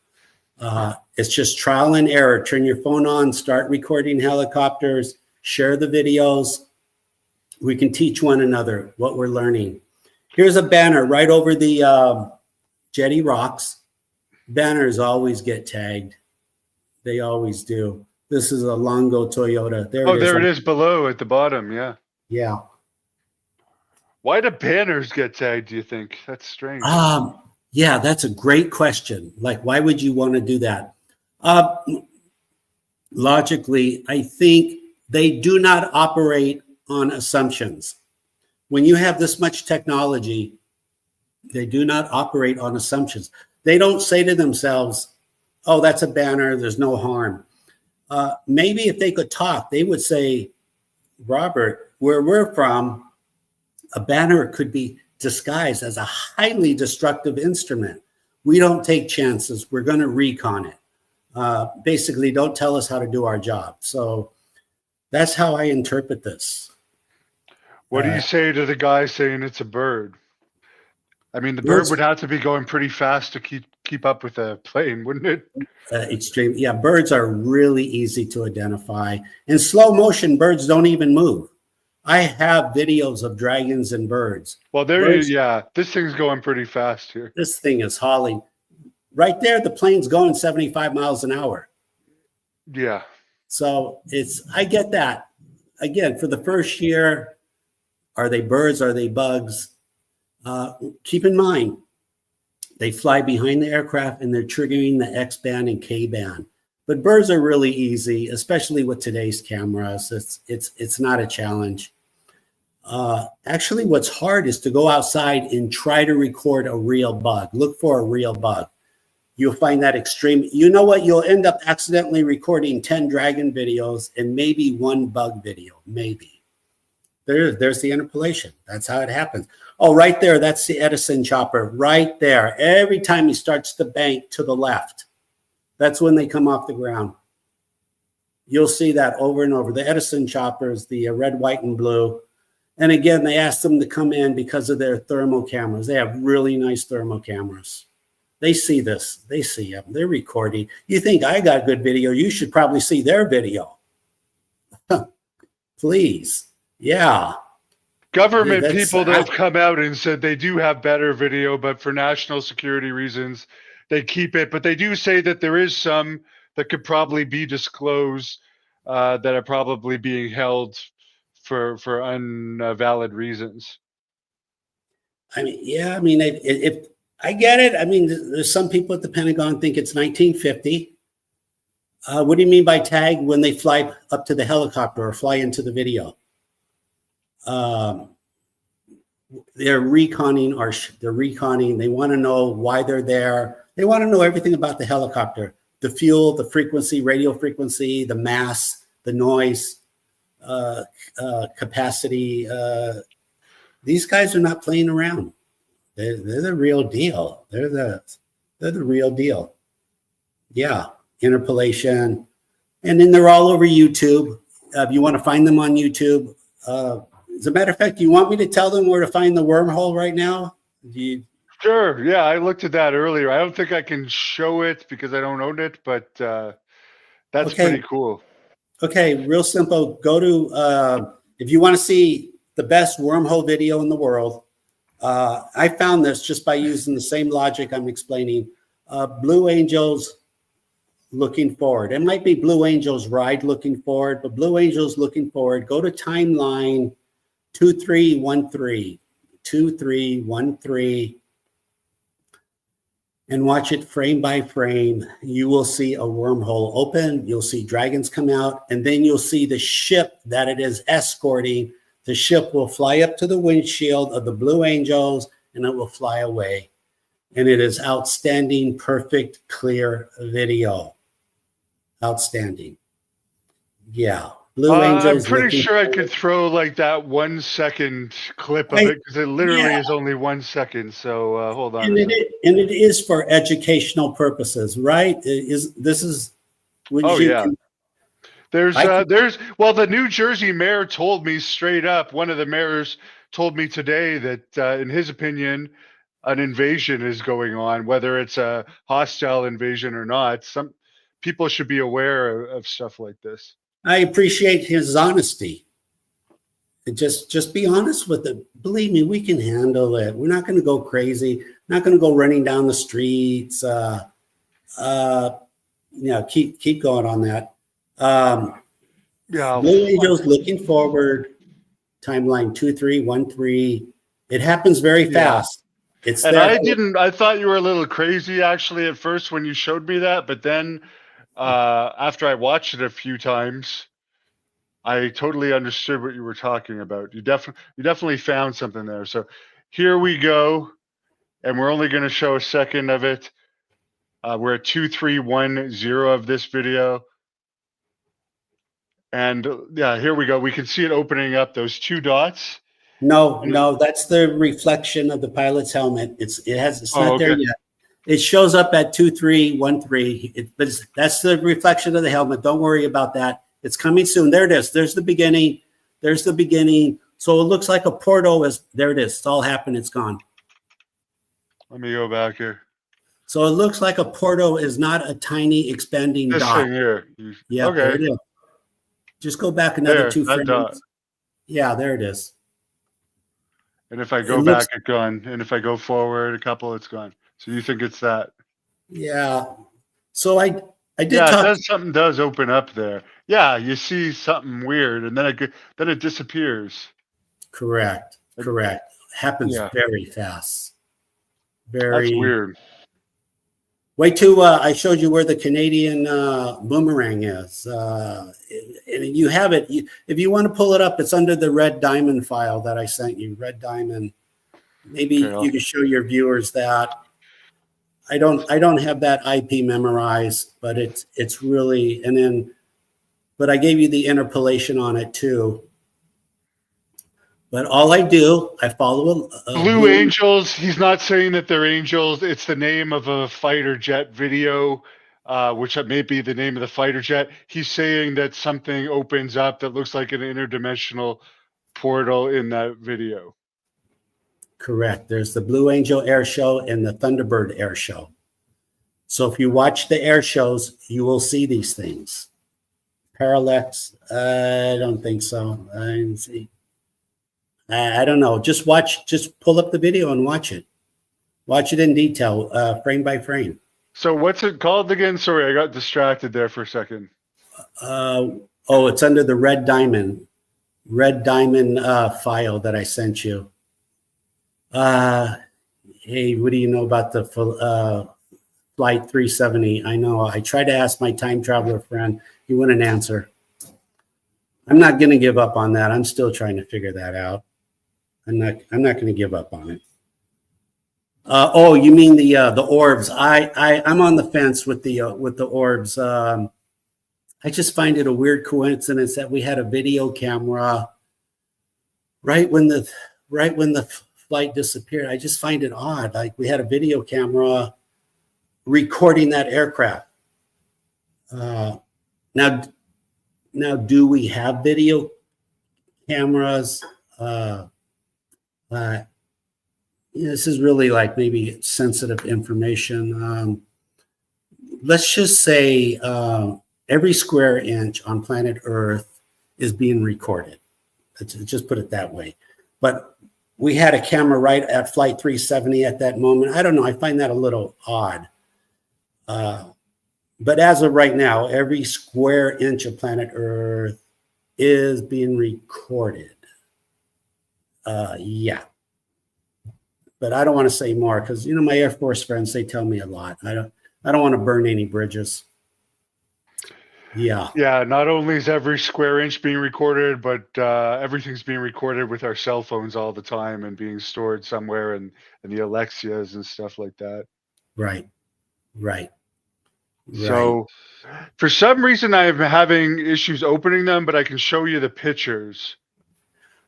Speaker 2: It's just trial and error. Turn your phone on, start recording helicopters, share the videos. We can teach one another what we're learning. Here's a banner right over the jetty rocks. Banners always get tagged. They always do. This is a Longo Toyota. There it is.
Speaker 1: There it is below at the bottom. Yeah.
Speaker 2: Yeah.
Speaker 1: Why do banners get tagged, do you think? That's strange.
Speaker 2: Yeah, that's a great question. Like, why would you want to do that? Logically, I think they do not operate on assumptions. When you have this much technology, they do not operate on assumptions. They don't say to themselves, oh, that's a banner, there's no harm. Maybe if they could talk, they would say, Robert, where we're from, a banner could be disguised as a highly destructive instrument. We don't take chances. We're going to recon it. Basically, don't tell us how to do our job. So that's how I interpret this.
Speaker 1: What do you say to the guy saying it's a bird? I mean, the bird would have to be going pretty fast to keep up with a plane, wouldn't it?
Speaker 2: Extreme. Yeah, birds are really easy to identify. In slow motion, birds don't even move. I have videos of dragons and birds.
Speaker 1: Well, this thing's going pretty fast here.
Speaker 2: This thing is hauling. Right there, the plane's going 75 miles an hour.
Speaker 1: Yeah.
Speaker 2: So I get that. Again, for the first year, are they birds? Are they bugs? Keep in mind, they fly behind the aircraft and they're triggering the X-band and K-band. But birds are really easy, especially with today's cameras. It's not a challenge. Actually, what's hard is to go outside and try to record a real bug. Look for a real bug. You'll find that extreme. You know what? You'll end up accidentally recording 10 dragon videos and maybe one bug video, maybe. There's the interpolation. That's how it happens. Oh, right there, that's the Edison chopper right there. Every time he starts to bank to the left, that's when they come off the ground. You'll see that over and over. The Edison choppers, the red, white, and blue. And again, they asked them to come in because of their thermal cameras. They have really nice thermal cameras. They see this. They see them. They're recording. You think I got good video? You should probably see their video. Please. Yeah.
Speaker 1: Government people that have come out and said they do have better video, but for national security reasons, they keep it. But they do say that there is some that could probably be disclosed that are probably being held for unvalid reasons.
Speaker 2: I mean, yeah, I mean, if I get it. I mean, there's some people at the Pentagon think it's 1950. What do you mean by tag when they fly up to the helicopter or fly into the video? They're reconning they're reconning. They want to know why they're there. They want to know everything about the helicopter, the fuel, the frequency, radio frequency, the mass, the noise, capacity. These guys are not playing around. They're the real deal. They're the real deal. Yeah, interpolation, and then they're all over YouTube. If you want to find them on YouTube. As a matter of fact, do you want me to tell them where to find the wormhole right now?
Speaker 1: Sure. Yeah, I looked at that earlier. I don't think I can show it because I don't own it, but that's pretty cool.
Speaker 2: Okay, real simple. Go to, if you want to see the best wormhole video in the world, I found this just by using the same logic I'm explaining. Blue Angels looking forward. It might be Blue Angels ride looking forward, but Blue Angels looking forward. Go to timeline 2313 and watch it frame by frame. You will see a wormhole open. You'll see dragons come out, and then you'll see the ship that it is escorting. The ship will fly up to the windshield of the Blue Angels, and it will fly away. And it is outstanding, perfect, clear video. Outstanding. Yeah. Blue Angels.
Speaker 1: I'm pretty sure I could throw like that 1 second clip of it because it literally is only 1 second. So hold on.
Speaker 2: And it is for educational purposes, right? This is.
Speaker 1: Yeah. Well, the New Jersey mayor told me straight up, one of the mayors told me today that, in his opinion, an invasion is going on, whether it's a hostile invasion or not. Some people should be aware of stuff like this.
Speaker 2: I appreciate his honesty. Just be honest with it. Believe me, we can handle it. We're not going to go crazy. Not going to go running down the streets. Keep going on that. Blue Angels looking forward. Timeline 2313. It happens very fast. It's
Speaker 1: and
Speaker 2: there.
Speaker 1: I thought you were a little crazy actually at first when you showed me that, but then after I watched it a few times, I totally understood what you were talking about. You definitely found something there. So here we go, and we're only going to show a second of it. We're at 2310 of this video. And yeah, here we go. We can see it opening up those two dots.
Speaker 2: No, that's the reflection of the pilot's helmet. It's not there yet. It shows up at 2313. That's the reflection of the helmet. Don't worry about that. It's coming soon. There it is. There's the beginning. So it looks like a portal there it is. It's all happened. It's gone.
Speaker 1: Let me go back here.
Speaker 2: So it looks like a portal is not a tiny expanding
Speaker 1: this
Speaker 2: dot.
Speaker 1: Thing here.
Speaker 2: Yeah, okay. There it is. Just go back another 2 frames. Dot. Yeah, there it is.
Speaker 1: And if I go back, it's gone. And if I go forward a couple, it's gone. So you think it's that?
Speaker 2: Yeah. So I did.
Speaker 1: Yeah, something does open up there. Yeah, you see something weird, and then it disappears.
Speaker 2: Correct. Happens very fast.
Speaker 1: That's weird.
Speaker 2: Wait till I showed you where the Canadian boomerang is. And you have it. If you want to pull it up, it's under the Red Diamond file that I sent you. Red Diamond. Maybe you can show your viewers that. I don't have that IP memorized, but it's really, but I gave you the interpolation on it too. But all I do, I follow
Speaker 1: Blue Angels. He's not saying that they're angels. It's the name of a fighter jet video, which may be the name of the fighter jet. He's saying that something opens up that looks like an interdimensional portal in that video.
Speaker 2: Correct. There's the Blue Angel air show and the Thunderbird air show. So if you watch the air shows, you will see these things. Parallax, I don't think so. I don't know. Just pull up the video and watch it. Watch it in detail, frame by frame.
Speaker 1: So what's it called again? Sorry, I got distracted there for a second.
Speaker 2: It's under the Red Diamond file that I sent you. Hey, what do you know about the Flight 370? I know. I tried to ask my time traveler friend. He wouldn't answer. I'm not going to give up on that. I'm still trying to figure that out. I'm not going to give up on it. You mean the orbs? I'm on the fence with the orbs. I just find it a weird coincidence that we had a video camera right when the flight disappeared. I just find it odd. Like we had a video camera recording that aircraft. Now, do we have video cameras? This is really like maybe sensitive information. Let's just say every square inch on planet Earth is being recorded. Let's just put it that way. But we had a camera right at Flight 370 at that moment. I don't know. I find that a little odd. But as of right now, every square inch of planet Earth is being recorded. Yeah. But I don't want to say more because, my Air Force friends, they tell me a lot. I don't want to burn any bridges. Yeah.
Speaker 1: Yeah. Not only is every square inch being recorded, but everything's being recorded with our cell phones all the time and being stored somewhere in the Alexias and stuff like that.
Speaker 2: Right.
Speaker 1: So for some reason, I'm having issues opening them, but I can show you the pictures.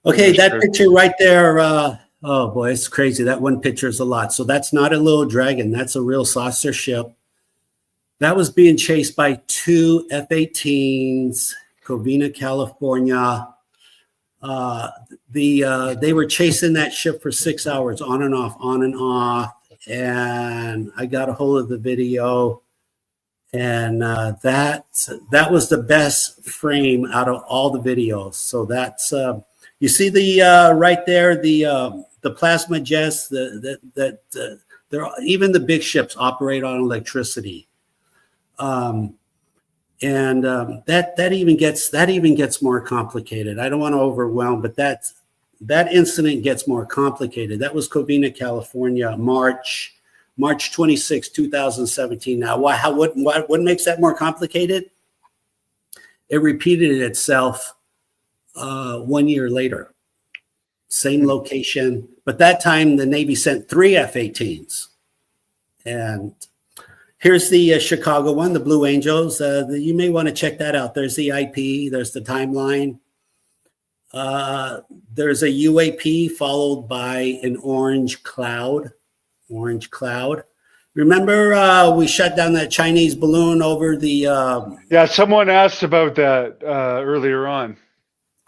Speaker 2: Okay, that picture right there. Oh boy, it's crazy. That one picture is a lot. So that's not a little dragon. That's a real saucer ship. That was being chased by two F-18s Covina, California. They were chasing that ship for 6 hours, on and off, on and off. And I got a hold of the video, and that was the best frame out of all the videos. So that's you see the right there, the plasma jets, they're even the big ships operate on electricity. That even gets more complicated. I don't want to overwhelm, but that incident gets more complicated. That was Covina, California, March 26, 2017. Now, what makes that more complicated? It repeated itself 1 year later, same location, but that time the Navy sent 3 F-18s. And here's the Chicago one, the Blue Angels. You may want to check that out. There's the IP, there's the timeline. There's a UAP followed by an orange cloud. Remember we shut down that Chinese balloon over the...
Speaker 1: Yeah, someone asked about that earlier on.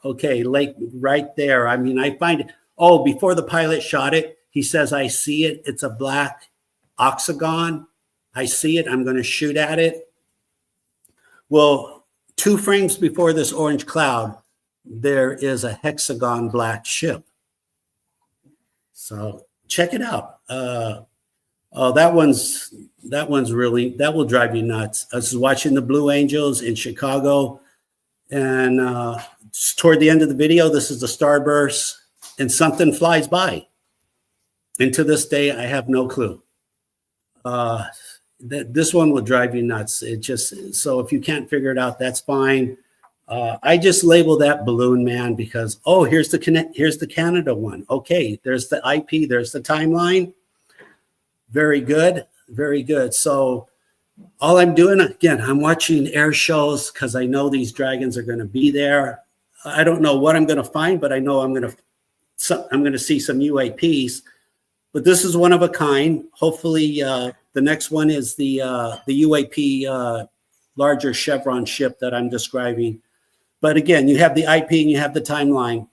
Speaker 2: Okay, like right there. I mean, I find it... Oh, before the pilot shot it, he says, I see it. It's a black octagon. I see it. I'm going to shoot at it. Well, 2 frames before this orange cloud, there is a hexagon black ship. So check it out. That one's really, that will drive you nuts. I was watching the Blue Angels in Chicago, and toward the end of the video, this is the starburst, and something flies by. And to this day, I have no clue. This one will drive you nuts. It just, so if you can't figure it out, that's fine. I just label that balloon man because, oh, here's the Canada one. Okay, there's the IP, there's the timeline. Very good, very good. So all I'm doing, again, I'm watching air shows because I know these dragons are going to be there. I don't know what I'm going to find, but I know I'm going to see some UAPs. But this is one of a kind. Hopefully, the next one is the UAP larger Chevron ship that I'm describing. But again, you have the IP and you have the timeline.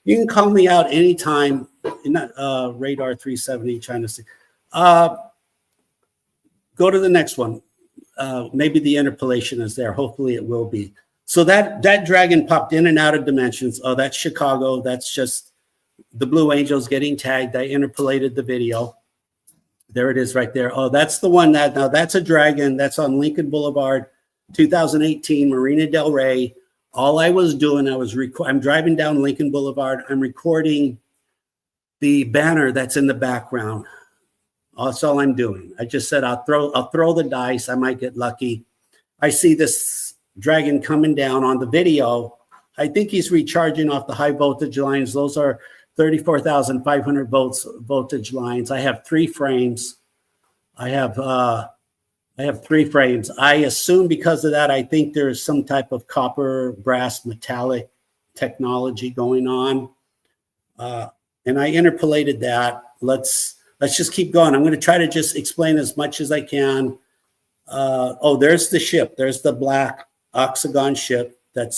Speaker 2: You can call me out anytime. Radar 370 China Sea. Go to the next one. Maybe the interpolation is there. Hopefully it will be. So that dragon popped in and out of dimensions. Oh, that's Chicago. That's just the Blue Angels getting tagged. I interpolated the video. There it is right there. Oh, that's the one now that's a dragon. That's on Lincoln Boulevard, 2018, Marina Del Rey. All I was doing, I'm driving down Lincoln Boulevard. I'm recording the banner that's in the background. That's all I'm doing. I just said, I'll throw the dice. I might get lucky. I see this dragon coming down on the video. I think he's recharging off the high voltage lines. Those are 34,500 voltage lines. I have 3 frames. I have 3 frames. I assume because of that, I think there's some type of copper, brass, metallic technology going on. And I interpolated that. Let's just keep going. I'm going to try to just explain as much as I can. Oh, there's the ship. There's the black octagon ship. And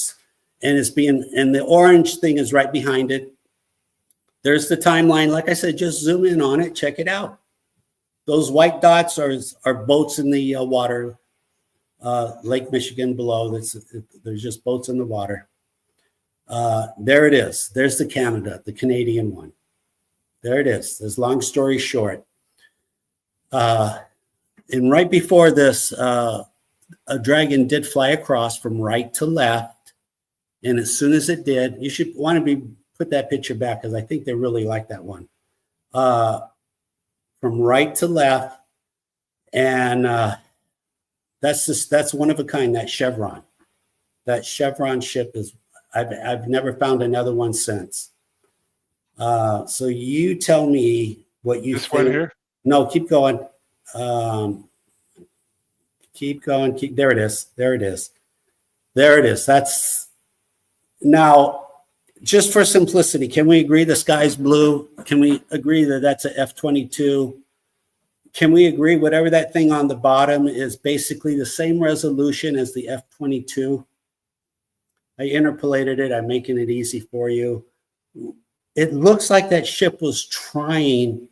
Speaker 2: the orange thing is right behind it. There's the timeline. Like I said, just zoom in on it. Check it out. Those white dots are boats in the water, Lake Michigan below. There's just boats in the water. There it is. There's the Canadian one. There it is. There's long story short. And right before this, a dragon did fly across from right to left. And as soon as it did, you should want to put that picture back because I think they really like that one. From right to left. And that's one of a kind, that Chevron. That Chevron ship is, I've never found another one since. So you tell me what you
Speaker 1: this
Speaker 2: think.
Speaker 1: One here?
Speaker 2: No, keep going. Keep going. There it is. There it is. There it is. That's now. Just for simplicity, can we agree the sky's blue? Can we agree that that's a F-22? Can we agree whatever that thing on the bottom is basically the same resolution as the F-22? I interpolated it. I'm making it easy for you. It looks like that ship was trying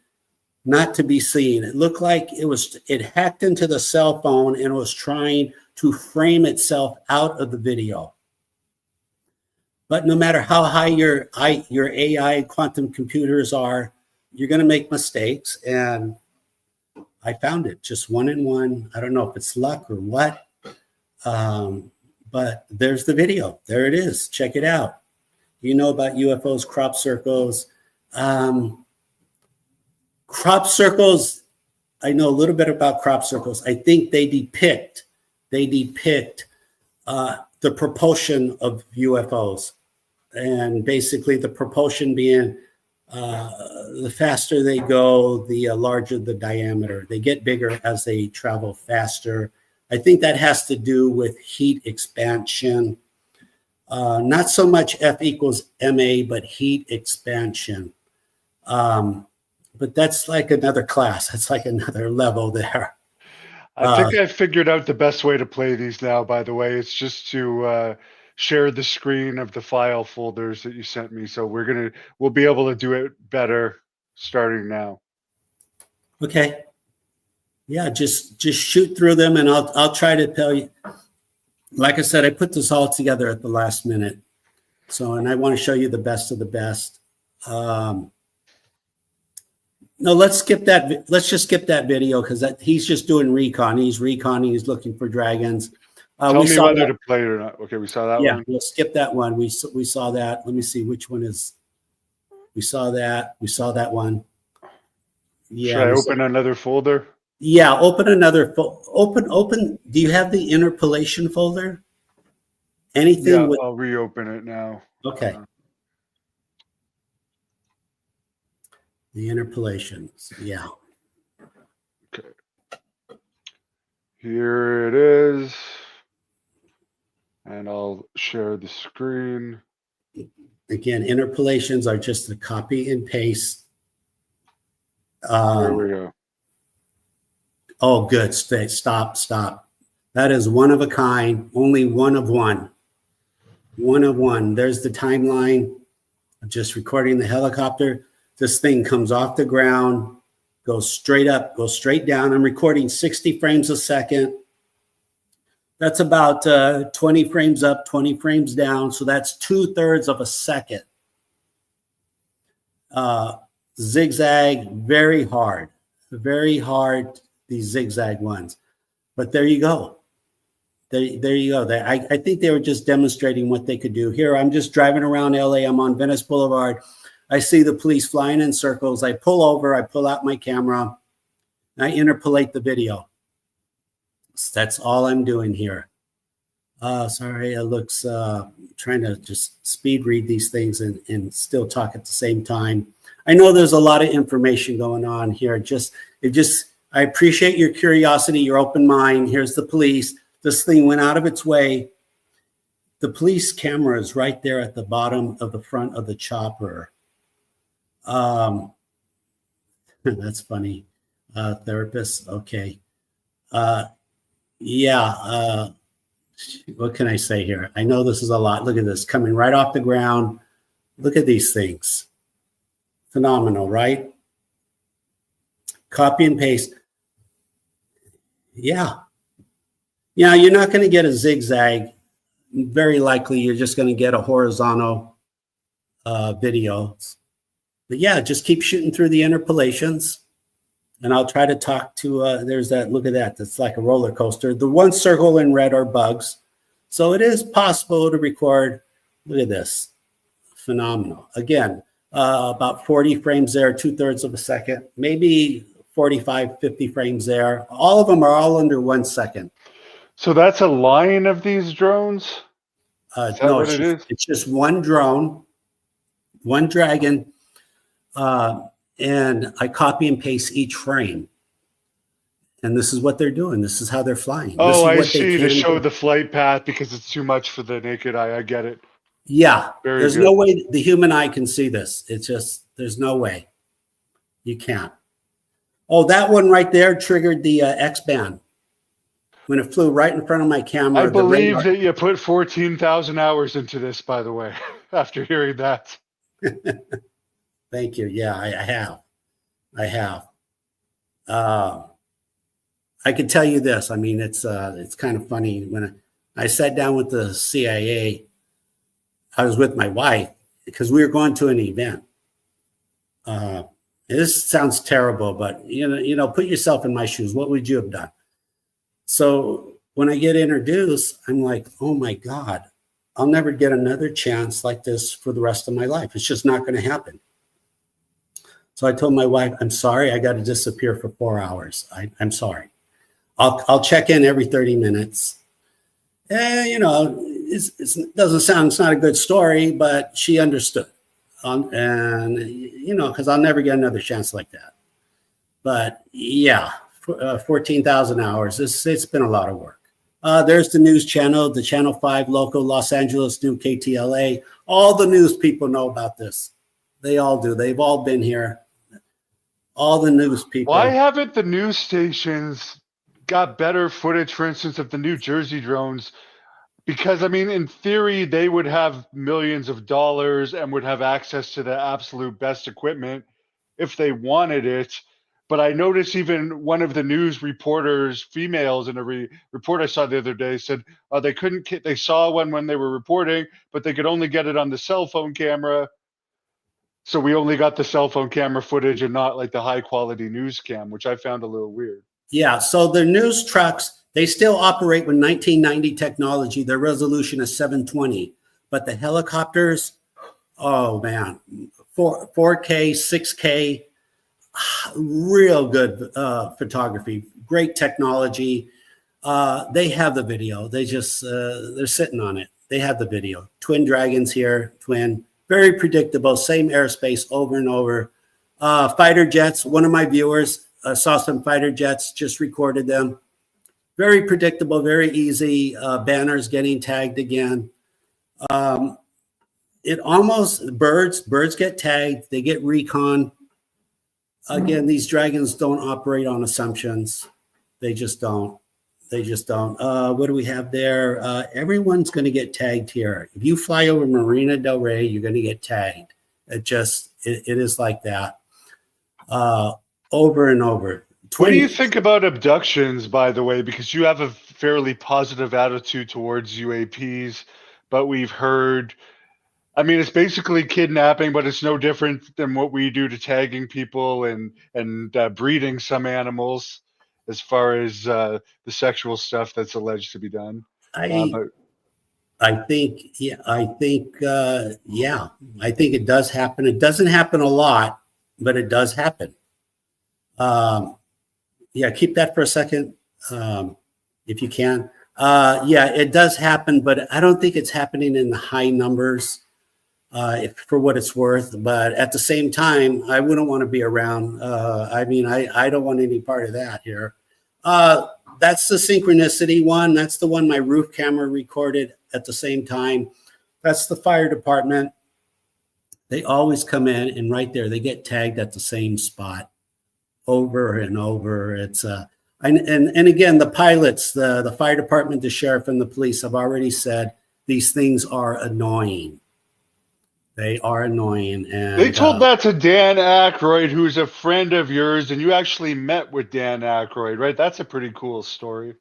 Speaker 2: not to be seen. It looked like it hacked into the cell phone and was trying to frame itself out of the video. But no matter how high your AI quantum computers are, you're going to make mistakes. And I found it just 1 in 1. I don't know if it's luck or what. But there's the video. There it is. Check it out. You know about UFOs, crop circles. Crop circles, I know a little bit about crop circles. I think they depict the propulsion of UFOs. And basically the propulsion being the faster they go, the larger the diameter. They get bigger as they travel faster. I think that has to do with heat expansion. Not so much F equals MA, but heat expansion. But that's like another class. That's like another level there.
Speaker 1: I think I figured out the best way to play these now, by the way. It's just to share the screen of the file folders that you sent me. So we'll be able to do it better starting now.
Speaker 2: Okay. Yeah, just shoot through them, and I'll try to tell you. Like I said, I put this all together at the last minute. So, and I want to show you the best of the best. No, let's skip that. Let's just skip that video because he's just doing recon. He's reconning. He's looking for dragons.
Speaker 1: Tell me whether to play it or not. Okay, we saw that one.
Speaker 2: Yeah, we'll skip that one. We saw that. Let me see which one is. We saw that. We saw that one. Yeah.
Speaker 1: Should I open another folder?
Speaker 2: Yeah, open another. Open. Do you have the interpolation folder? Anything?
Speaker 1: Yeah, I'll reopen it now.
Speaker 2: Okay. The interpolations. Yeah.
Speaker 1: Okay. Here it is. And I'll share the screen.
Speaker 2: Again, interpolations are just the copy and paste.
Speaker 1: There we go.
Speaker 2: Oh, good. Stop. That is one of a kind. Only one of one. One of one. There's the timeline. Just recording the helicopter. This thing comes off the ground, goes straight up, goes straight down. I'm recording 60 frames a second. That's about 20 frames up, 20 frames down. So that's 2/3 of a second. Zigzag, very hard, these zigzag ones. But there you go. There you go. I think they were just demonstrating what they could do. Here, I'm just driving around LA. I'm on Venice Boulevard. I see the police flying in circles. I pull over. I pull out my camera. I interpolate the video. That's all I'm doing here. Sorry, it looks trying to just speed read these things and still talk at the same time. I know there's a lot of information going on here. I appreciate your curiosity, your open mind. Here's the police. This thing went out of its way. The police camera is right there at the bottom of the front of the chopper. That's funny. Therapist. Okay. Yeah. What can I say here? I know this is a lot. Look at this coming right off the ground. Look at these things. Phenomenal, right? Copy and paste. Yeah. Yeah, you're not going to get a zigzag. Very likely you're just going to get a horizontal video. But yeah, just keep shooting through the interpolations. And I'll try to talk to, there's that, look at that. That's like a roller coaster. The one circle in red are bugs. So it is possible to record. Look at this. Phenomenal. Again, about 40 frames there, 2/3 of a second, maybe 45, 50 frames there. All of them are all under 1 second.
Speaker 1: So that's a line of these drones?
Speaker 2: No, it's just one drone, one dragon. And I copy and paste each frame. And this is what they're doing. This is how they're flying.
Speaker 1: Oh, I see, to show the flight path because it's too much for the naked eye. I get it.
Speaker 2: Yeah.
Speaker 1: Very
Speaker 2: There's
Speaker 1: good.
Speaker 2: no way the human eye can see this. It's just, there's no way. You can't. Oh, that one right there triggered the X-band. when it flew right in front of my camera.
Speaker 1: I
Speaker 2: the
Speaker 1: believe
Speaker 2: radar,
Speaker 1: that you put 14,000 hours into this, by the way, after hearing that.
Speaker 2: Thank you. Yeah, I have. I have. Uh, I can tell you this. I mean, it's kind of funny. When I sat down with the CIA, I was with my wife because we were going to an event. This sounds terrible, but put yourself in my shoes. What would you have done? So when I get introduced, I'm like, oh my God, I'll never get another chance like this for the rest of my life. It's just not going to happen. So I told my wife, I'm sorry, I got to disappear for 4 hours. I'm sorry. I'll check in every 30 minutes. It doesn't sound, it's not a good story, but she understood. Because I'll never get another chance like that. But yeah, 14,000 hours. It's been a lot of work. There's the news channel, the Channel 5 local Los Angeles new KTLA. All the news people know about this. They all do. They've all been here. All the news people.
Speaker 1: Why haven't the news stations got better footage, for instance, of the New Jersey drones? Because, I mean, in theory, they would have millions of dollars and would have access to the absolute best equipment if they wanted it. But I noticed even one of the news reporters, females, in a report I saw the other day said they couldn't. They saw one when they were reporting, but they could only get it on the cell phone camera. So we only got the cell phone camera footage and not like the high quality news cam, which I found a little weird.
Speaker 2: Yeah. So the news trucks, they still operate with 1990 technology. Their resolution is 720, but the helicopters, oh man, 4K, 6K, real good photography, great technology. They have the video. They just, they're sitting on it. They have the video. Twin Dragons here, very predictable, same airspace over and over. Fighter jets, one of my viewers saw some fighter jets, just recorded them. Very predictable, very easy. Banners getting tagged again. Birds get tagged, they get recon. Again, these dragons don't operate on assumptions. They just don't. What do we have there? Everyone's going to get tagged here. If you fly over Marina Del Rey, you're going to get tagged. It is like that. Over and over.
Speaker 1: What do you think about abductions, by the way? Because you have a fairly positive attitude towards UAPs, but we've heard, I mean, it's basically kidnapping, but it's no different than what we do to tagging people and breeding some animals, as far as the sexual stuff that's alleged to be done.
Speaker 2: I think it does happen. It doesn't happen a lot, but it does happen. Keep that for a second, if you can. It does happen, but I don't think it's happening in the high numbers, for what it's worth. But at the same time, I wouldn't want to be around. I don't want any part of that here. That's the synchronicity one. That's the one my roof camera recorded at the same time. That's the fire department. They always come in, and right there, they get tagged at the same spot over and over. It's and again, the pilots, the fire department, the sheriff, and the police have already said these things are annoying. They are annoying. And
Speaker 1: they told that to Dan Aykroyd, who's a friend of yours, and you actually met with Dan Aykroyd, right? That's a pretty cool story.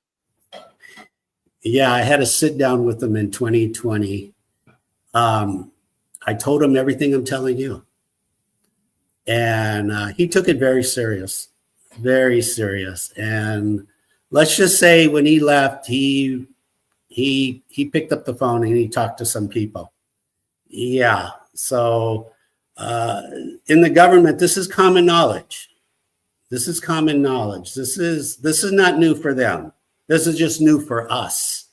Speaker 2: Yeah, I had a sit down with him in 2020. I told him everything I'm telling you. And he took it very serious. And let's just say when he left, he picked up the phone and he talked to some people. Yeah. So in the government, this is common knowledge. This is not new for them. This is just new for us.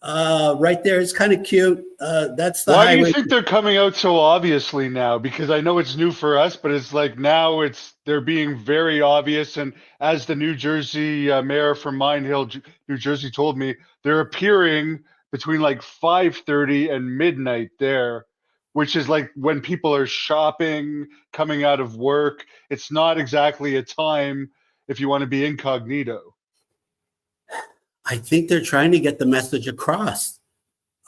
Speaker 2: Right there, it's kind of cute. That's the
Speaker 1: Why
Speaker 2: highway.
Speaker 1: do you think they're coming out so obviously now? Because I know it's new for us, but it's like now they're being very obvious. And as the New Jersey mayor from Mine Hill, New Jersey, told me, they're appearing between like 5:30 and midnight there, which is like when people are shopping, coming out of work. It's not exactly a time if you want to be incognito.
Speaker 2: I think they're trying to get the message across.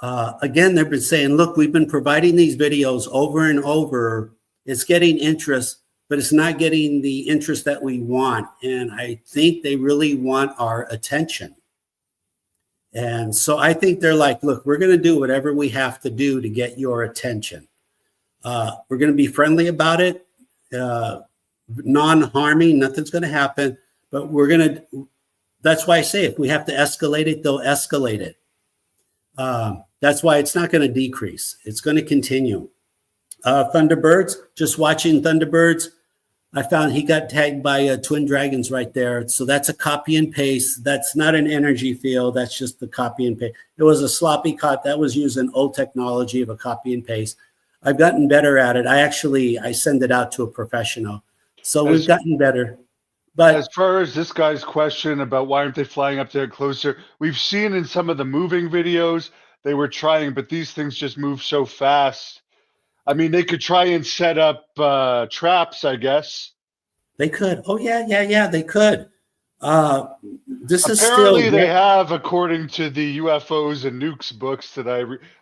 Speaker 2: Again, they've been saying, look, we've been providing these videos over and over. It's getting interest, but it's not getting the interest that we want. And I think they really want our attention. And so I think they're like, look, we're going to do whatever we have to do to get your attention. We're going to be friendly about it, non-harming, nothing's going to happen, but that's why I say if we have to escalate it, they'll escalate it. That's why it's not going to decrease. It's going to continue. Thunderbirds, just watching Thunderbirds, I found he got tagged by Twin Dragons right there. So that's a copy and paste. That's not an energy field. That's just the copy and paste. It was a sloppy cut. That was using old technology of a copy and paste. I've gotten better at it. I send it out to a professional. So we've gotten better. But
Speaker 1: as far as this guy's question about why aren't they flying up there closer, we've seen in some of the moving videos, they were trying, but these things just move so fast. I mean, they could try and set up traps, I guess.
Speaker 2: They could. Oh, yeah, they could. This is
Speaker 1: Apparently,
Speaker 2: still.
Speaker 1: they have, according to the UFOs and Nukes books that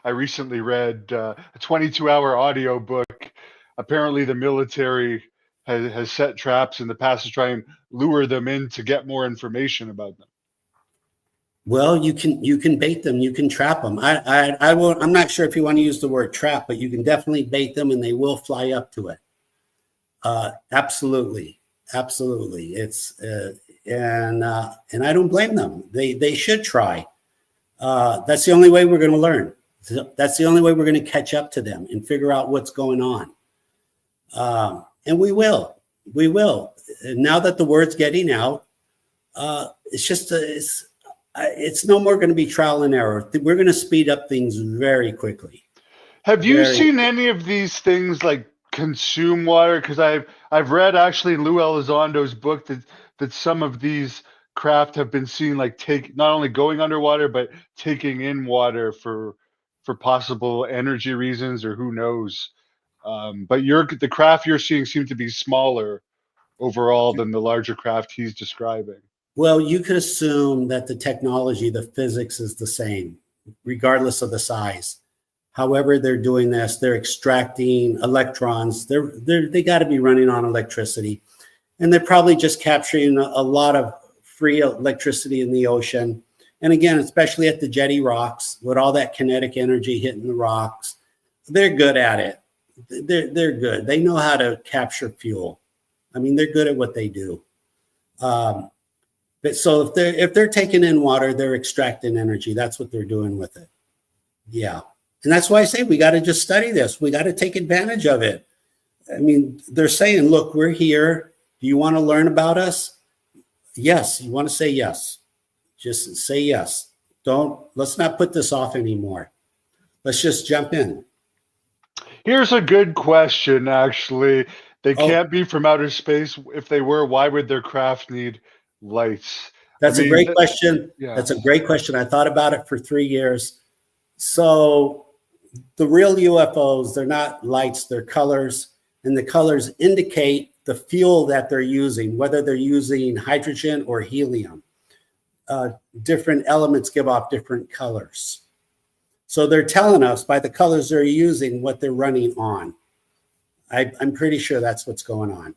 Speaker 1: I recently read, a 22-hour audio book. Apparently, the military has set traps in the past to try and lure them in to get more information about them.
Speaker 2: Well, you can bait them, you can trap them. I won't. I'm not sure if you want to use the word trap, but you can definitely bait them, and they will fly up to it. Absolutely. It's and I don't blame them. They should try. That's the only way we're going to learn. That's the only way we're going to catch up to them and figure out what's going on. And we will. And now that the word's getting out, it's no more going to be trial and error. We're going to speed up things very quickly.
Speaker 1: Have you seen any of these things like consume water? Because I've read actually Lou Elizondo's book that some of these craft have been seen like not only going underwater but taking in water for possible energy reasons or who knows. But the craft you're seeing seem to be smaller overall than the larger craft he's describing.
Speaker 2: Well, you could assume that the technology, the physics is the same, regardless of the size. However they're doing this, they're extracting electrons. They got to be running on electricity. And they're probably just capturing a lot of free electricity in the ocean. And again, especially at the jetty rocks, with all that kinetic energy hitting the rocks, they're good at it. They're good. They know how to capture fuel. I mean, they're good at what they do. But so if they're taking in water, they're extracting energy. That's what they're doing with it. Yeah. And that's why I say we got to just study this. We got to take advantage of it. I mean, they're saying, look, we're here. Do you want to learn about us? Yes. You want to say yes. Just say yes. Let's not put this off anymore. Let's just jump in.
Speaker 1: Here's a good question, actually. They can't be from outer space. If they were, why would their craft need lights?
Speaker 2: That's a great question. Yeah. That's a great question. I thought about it for 3 years. So the real UFOs, they're not lights, they're colors. And the colors indicate the fuel that they're using, whether they're using hydrogen or helium. Different elements give off different colors. So they're telling us by the colors they're using what they're running on. I'm pretty sure that's what's going on.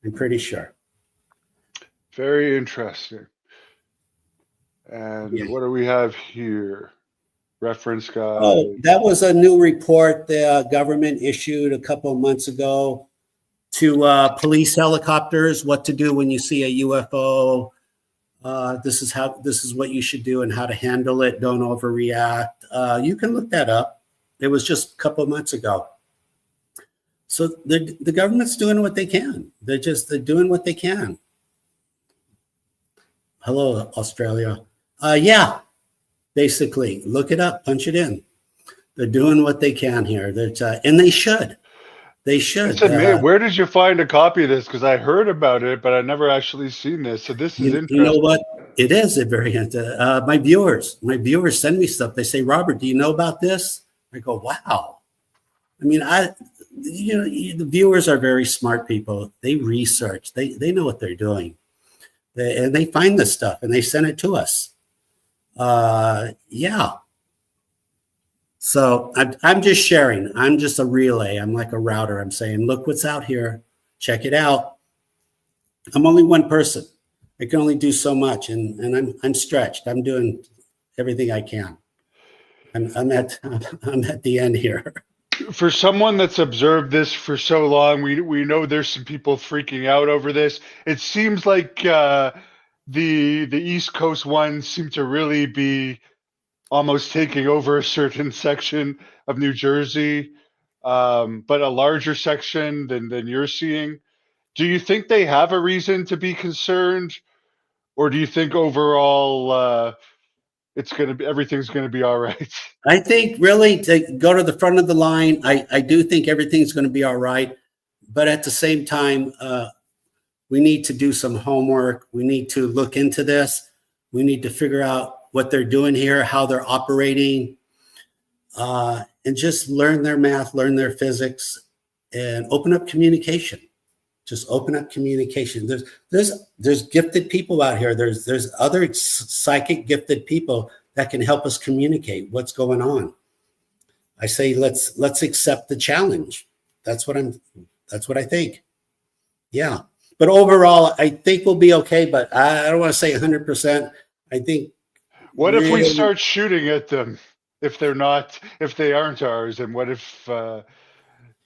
Speaker 2: I'm pretty sure.
Speaker 1: Very interesting. And what do we have here? Reference guide.
Speaker 2: Oh, that was a new report the government issued a couple of months ago to police helicopters, what to do when you see a UFO. This is what you should do and how to handle it. Don't overreact. You can look that up. It was just a couple of months ago. So the government's doing what they can. They're doing what they can. Hello, Australia. Yeah, basically, look it up, punch it in. They're doing what they can here. And they should. They should.
Speaker 1: Where did you find a copy of this? Because I heard about it, but I never actually seen this. So this is interesting.
Speaker 2: You know what? It is a very my viewers send me stuff. They say, Robert, do you know about this? I go, wow. I mean, the viewers are very smart people. They research. They know what they're doing. And they find this stuff and they send it to us. Yeah. So I'm just sharing. I'm just a relay. I'm like a router. I'm saying, look what's out here. Check it out. I'm only one person. I can only do so much, and I'm stretched. I'm doing everything I can. I'm at the end here.
Speaker 1: For someone that's observed this for so long, we know there's some people freaking out over this. It seems like the East Coast ones seem to really be almost taking over a certain section of New Jersey, but a larger section than you're seeing. Do you think they have a reason to be concerned, or do you think overall everything's gonna be all right?
Speaker 2: I think really to go to the front of the line, I do think everything's going to be all right. But at the same time, we need to do some homework. We need to look into this. We need to figure out what they're doing here, how they're operating, and just learn their math, learn their physics, and open up communication. Just open up communication. There's gifted people out here. There's other psychic gifted people that can help us communicate what's going on. I say let's accept the challenge. That's what I think. Yeah. But overall, I think we'll be okay, but I don't want to say 100%. I think
Speaker 1: What if we start shooting at them if they aren't ours, and what if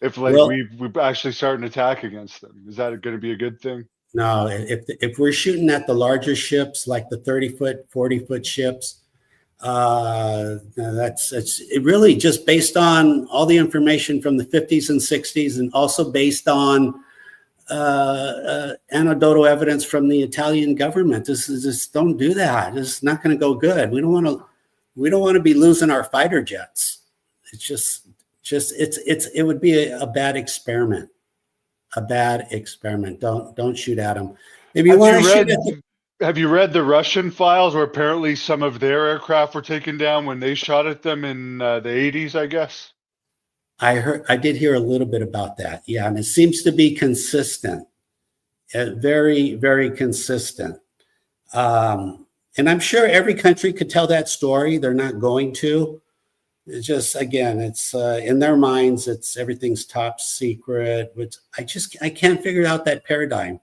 Speaker 1: we actually start an attack against them? Is that going to be a good thing?
Speaker 2: No, if we're shooting at the larger ships, like the 30-foot, 40-foot ships, it's really just based on all the information from the 50s and 60s, and also based on anecdotal evidence from the Italian government. This is just, don't do that. This is not going to go good. We don't want to be losing our fighter jets. It would be a bad experiment. A bad experiment. Don't shoot at them. If you want to shoot at them,
Speaker 1: have you read the Russian files where apparently some of their aircraft were taken down when they shot at them in the 80s, I guess?
Speaker 2: I did hear a little bit about that. Yeah, and it seems to be consistent. Very, very consistent. And I'm sure every country could tell that story. They're not going to. It's just, again, it's in their minds, it's everything's top secret. Which I can't figure out that paradigm.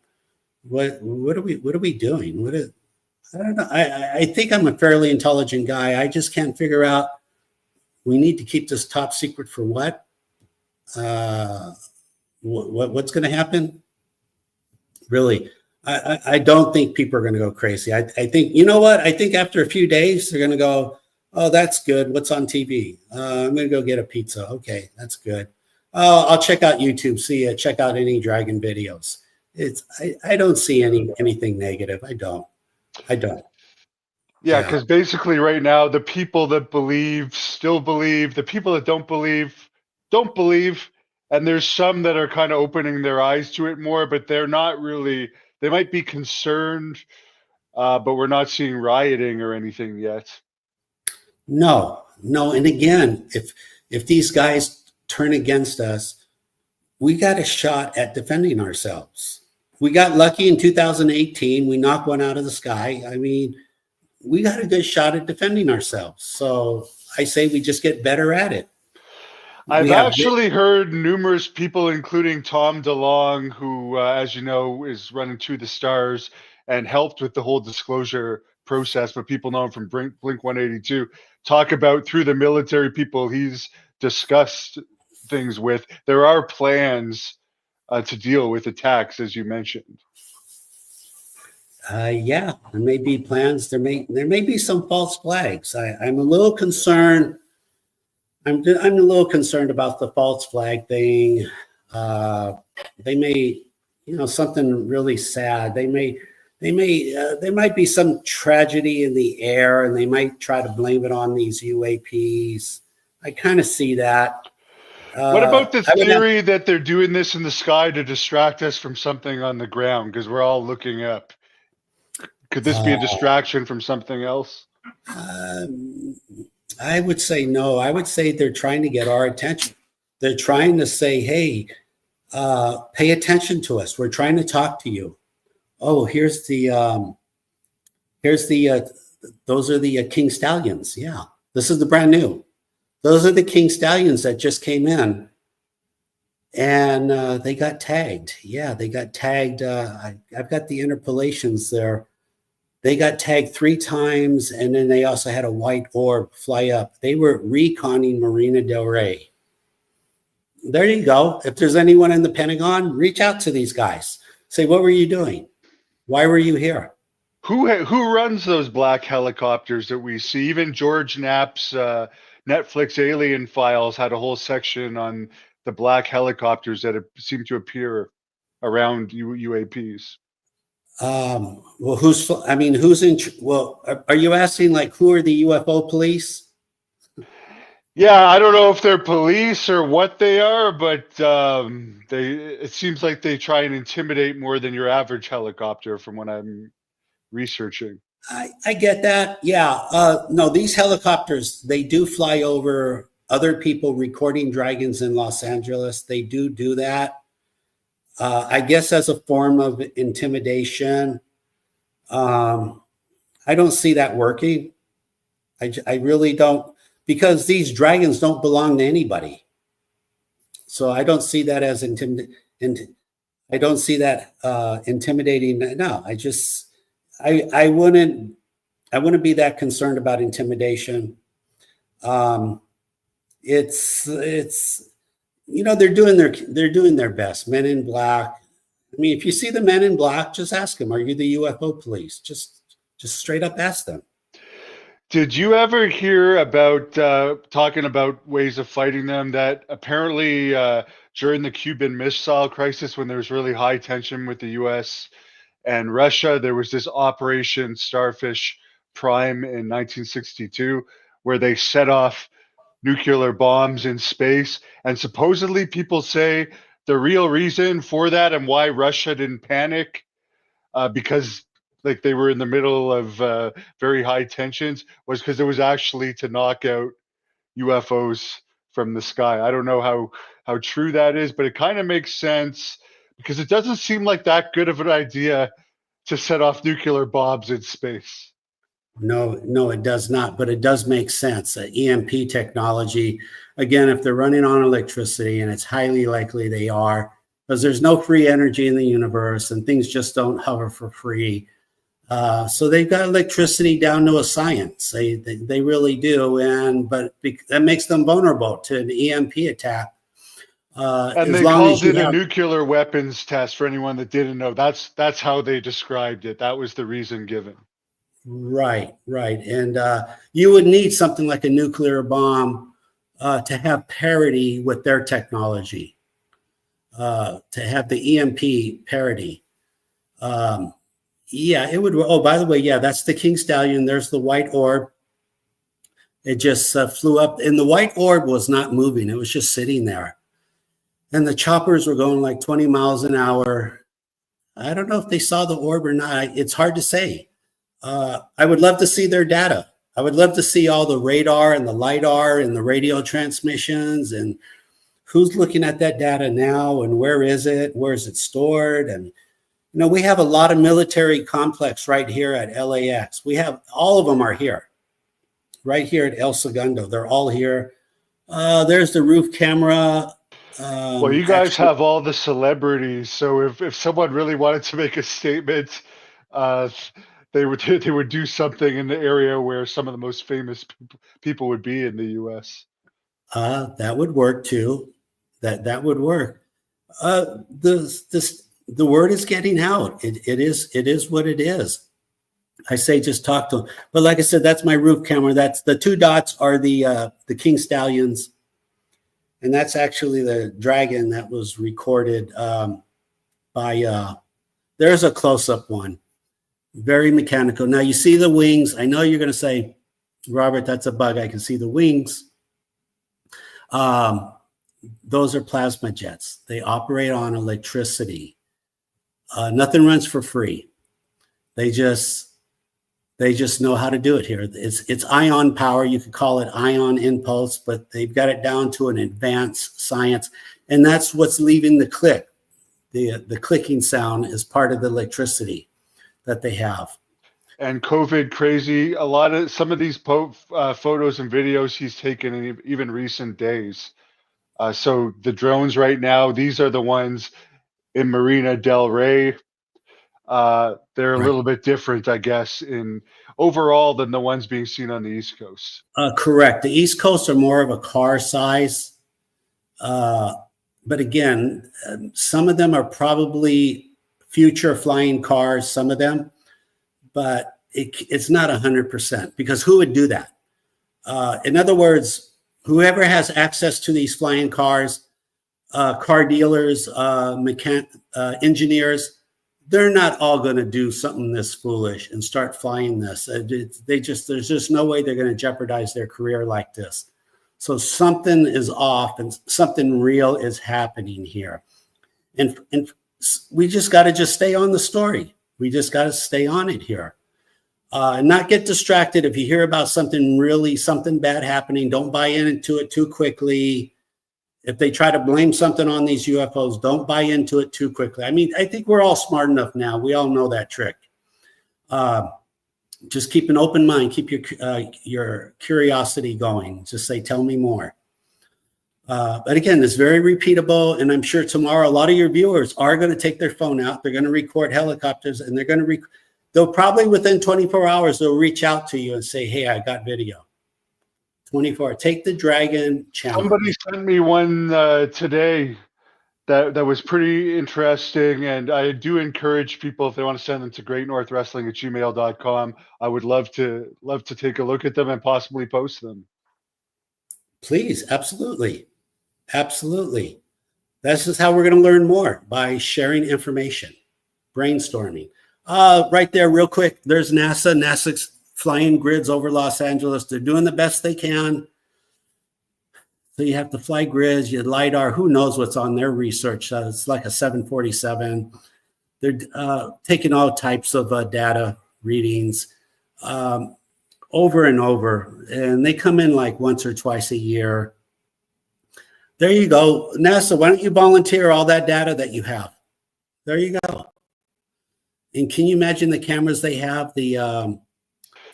Speaker 2: What are we doing? I don't know. I think I'm a fairly intelligent guy. I just can't figure out. We need to keep this top secret for what? What's going to happen? Really, I don't think people are going to go crazy. I think, you know what? I think after a few days, they're going to go, oh, that's good. What's on TV? I'm going to go get a pizza. Okay, that's good. I'll check out YouTube. Check out any dragon videos. I don't see anything negative. I don't.
Speaker 1: Yeah, because basically right now, the people that believe still believe. The people that don't believe don't believe. And there's some that are kind of opening their eyes to it more, but they're not really. They might be concerned, but we're not seeing rioting or anything yet.
Speaker 2: No. And again, if these guys turn against us, we got a shot at defending ourselves. We got lucky in 2018. We knocked one out of the sky. I mean, we got a good shot at defending ourselves. So I say we just get better at it.
Speaker 1: I've actually heard numerous people, including Tom DeLonge, who, as you know, is running To the Stars and helped with the whole disclosure process, but people know him from Blink 182, talk about through the military people he's discussed things with. There are plans to deal with attacks, as you mentioned.
Speaker 2: Yeah, there may be plans. There may be some false flags. I'm a little concerned. I'm a little concerned about the false flag thing. They may, something really sad. There might be some tragedy in the air, and they might try to blame it on these UAPs. I kind of see that.
Speaker 1: What about the theory that they're doing this in the sky to distract us from something on the ground because we're all looking up? Could this be a distraction from something else?
Speaker 2: I would say no. I would say they're trying to get our attention. They're trying to say, hey, pay attention to us. We're trying to talk to you. Oh, here's the those are the King Stallions. Yeah, this is the brand new. Those are the King Stallions that just came in, and they got tagged. Yeah, they got tagged. I've got the interpolations there. They got tagged 3 times, and then they also had a white orb fly up. They were reconning Marina del Rey. There you go. If there's anyone in the Pentagon, reach out to these guys. Say, what were you doing? Why were you here?
Speaker 1: Who runs those black helicopters that we see? Even George Knapp's Netflix Alien Files had a whole section on the black helicopters that seem to appear around UAPs.
Speaker 2: Well, are you asking like who are the UFO police?
Speaker 1: Yeah, I don't know if they're police or what they are, but it seems like they try and intimidate more than your average helicopter from what I'm researching.
Speaker 2: I get that. Yeah. No, these helicopters, they do fly over other people recording dragons in Los Angeles. They do that. I guess as a form of intimidation. I don't see that working. I really don't, because these dragons don't belong to anybody. So I don't see that as intimidating. I don't see that intimidating. No, I wouldn't be that concerned about intimidation. It's they're doing their best. Men in Black. I mean, if you see the Men in Black, just ask them, "Are you the UFO police?" Just straight up ask them.
Speaker 1: Did you ever hear about talking about ways of fighting them? That apparently during the Cuban Missile Crisis, when there was really high tension with the U.S. and Russia, there was this Operation Starfish Prime in 1962, where they set off nuclear bombs in space. And supposedly people say the real reason for that and why Russia didn't panic, because like they were in the middle of very high tensions, was because it was actually to knock out UFOs from the sky. I don't know how true that is, but it kind of makes sense because it doesn't seem like that good of an idea to set off nuclear bombs in space.
Speaker 2: No, it does not, but it does make sense. EMP technology, again, if they're running on electricity, and it's highly likely they are, because there's no free energy in the universe and things just don't hover for free. So they've got electricity down to a science. They really do, but that makes them vulnerable to an EMP attack.
Speaker 1: And they called it a nuclear weapons test. For anyone that didn't know, that's how they described it. That was the reason given.
Speaker 2: Right. And you would need something like a nuclear bomb to have parity with their technology, to have the EMP parity. Yeah, it would. Oh, by the way, yeah, that's the King Stallion. There's the white orb. It just flew up, and the white orb was not moving. It was just sitting there. And the choppers were going like 20 miles an hour. I don't know if they saw the orb or not. It's hard to say. I would love to see their data. I would love to see all the radar and the LiDAR and the radio transmissions and who's looking at that data now and where is it? Where is it stored? And, we have a lot of military complex right here at LAX. We have, all of them are here, right here at El Segundo. They're all here. There's the roof camera.
Speaker 1: Well, you guys have all the celebrities. So if someone really wanted to make a statement, they would do something in the area where some of the most famous people would be in the U.S.
Speaker 2: That would work too. That would work. The word is getting out. It is what it is. I say just talk to them. But like I said, that's my roof camera. That's the 2 dots are the King Stallions, and that's actually the dragon that was recorded by. There's a close-up one. Very mechanical. Now you see the wings. I know you're going to say, Robert, that's a bug. I can see the wings. Those are plasma jets. They operate on electricity. Nothing runs for free. They just know how to do it here. It's ion power. You could call it ion impulse, but they've got it down to an advanced science. And that's what's leaving the click. The clicking sound is part of the electricity. that they have.
Speaker 1: And COVID crazy. A lot of some of these photos and videos he's taken in even recent days. So the drones right now, these are the ones in Marina del Rey. They're a
Speaker 2: Right.
Speaker 1: little bit different, I guess, in overall than the ones being seen on the East Coast.
Speaker 2: Correct. The East Coast are more of a car size. But again, some of them are probably future flying cars, some of them, but it's not 100% because who would do that? In other words, whoever has access to these flying cars, car dealers, engineers, they're not all going to do something this foolish and start flying this. There's just no way they're going to jeopardize their career like this. So something is off and something real is happening here. And we just got to just stay on the story. We just got to stay on it here. And not get distracted. If you hear about something bad happening, don't buy into it too quickly. If they try to blame something on these UFOs, don't buy into it too quickly. I mean, I think we're all smart enough now. We all know that trick. Just keep an open mind. Keep your curiosity going. Just say, tell me more. But again, it's very repeatable. And I'm sure tomorrow, a lot of your viewers are going to take their phone out. They're going to record helicopters and they're going to they'll probably within 24 hours, they'll reach out to you and say, hey, I got video. 24. Take the Dragon challenge.
Speaker 1: Somebody sent me one today that was pretty interesting, and I do encourage people if they want to send them to greatnorthwrestling@gmail.com. I would love to take a look at them and possibly post them.
Speaker 2: Please, absolutely. Absolutely. This is how we're going to learn more, by sharing information, brainstorming. Right there, real quick, there's NASA. NASA's flying grids over Los Angeles. They're doing the best they can. So you have to fly grids, you LiDAR, who knows what's on their research. It's like a 747. They're taking all types of data readings over and over. And they come in like once or twice a year. There you go. NASA, why don't you volunteer all that data that you have? There you go. And can you imagine the cameras they have, the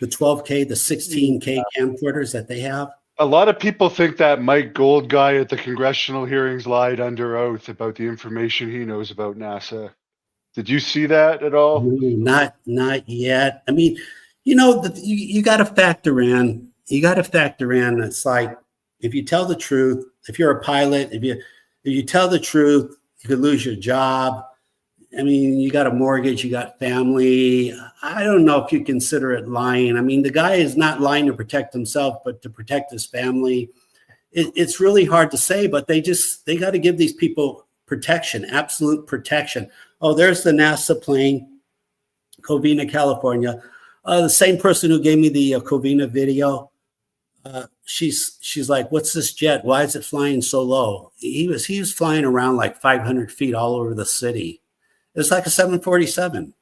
Speaker 2: 12K, the 16K camcorders that they have?
Speaker 1: A lot of people think that Mike Gold guy at the congressional hearings lied under oath about the information he knows about NASA. Did you see that at all?
Speaker 2: Not yet. I mean, you know, you got to factor in. You got to factor in. It's like if you tell the truth, if you're a pilot, if you tell the truth, you could lose your job. I mean, you got a mortgage, you got family. I don't know if you consider it lying. I mean, the guy is not lying to protect himself, but to protect his family. It's really hard to say, but they got to give these people protection, absolute protection. Oh, there's the NASA plane, Covina, California. The same person who gave me the Covina video, she's like, what's this jet? Why is it flying so low? He was flying around like 500 feet all over the city. It's like a 747.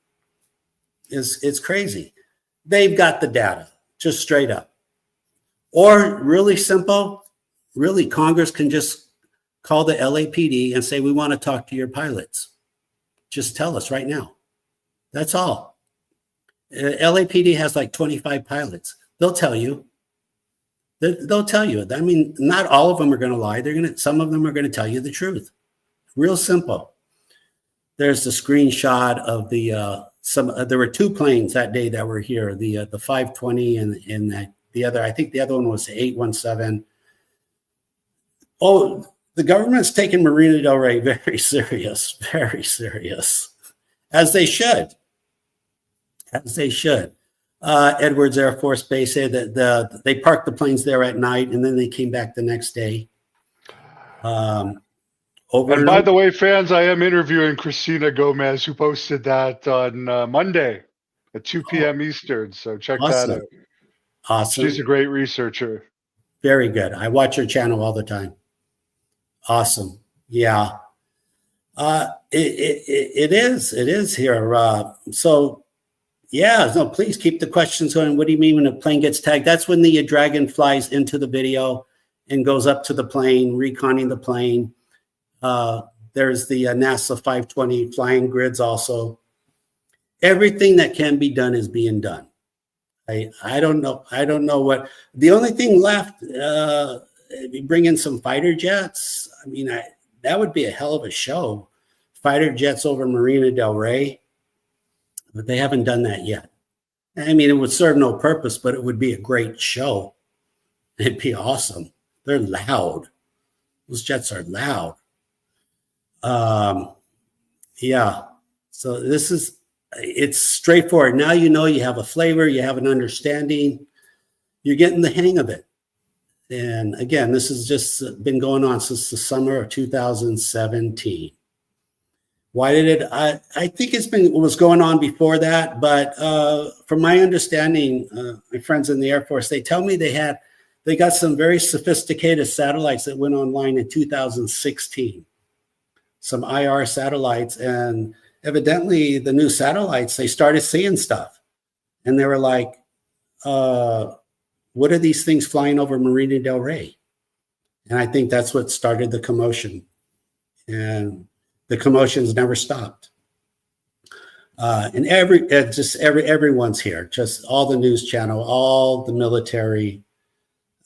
Speaker 2: It's crazy. They've got the data, just straight up. Or really simple, really Congress can just call the LAPD and say, we want to talk to your pilots. Just tell us right now. That's all. LAPD has like 25 pilots. They'll tell you. They'll tell you. I mean, not all of them are going to lie. Some of them are going to tell you the truth. Real simple. There's the screenshot of there were two planes that day that were here, the 520 and the other, I think the other one was the 817. Oh, the government's taking Marina del Rey very serious, as they should. Edwards Air Force Base said that they parked the planes there at night and then they came back the next day.
Speaker 1: And by the way, fans, I am interviewing Christina Gomez, who posted that on Monday at 2 p.m. Eastern. So check that out.
Speaker 2: Awesome.
Speaker 1: She's a great researcher.
Speaker 2: Very good. I watch her channel all the time. Awesome. Yeah. It is here. So yeah, no, please keep the questions going. What do you mean when a plane gets tagged? That's when the Dragon flies into the video and goes up to the plane, reconning the plane. There's the NASA 520 flying grids also. everything that can be done is being done. I don't know. I don't know what the only thing left. If you bring in some fighter jets, I mean, that would be a hell of a show. Fighter jets over Marina Del Rey, but they haven't done that yet. I mean, it would serve no purpose, but it would be a great show. It'd be awesome. They're loud. Those jets are loud. Yeah. So it's straightforward. Now you know, you have a flavor, you have an understanding, you're getting the hang of it. And again, this has just been going on since the summer of 2017. Why did it? I think it was going on before that, but from my understanding, my friends in the Air Force, they tell me they got some very sophisticated satellites that went online in 2016, some IR satellites, and evidently the new satellites, they started seeing stuff, and they were like, what are these things flying over Marina Del Rey? And I think that's what started the commotion. And the commotion's never stopped. And everyone's here, just all the news channel, all the military.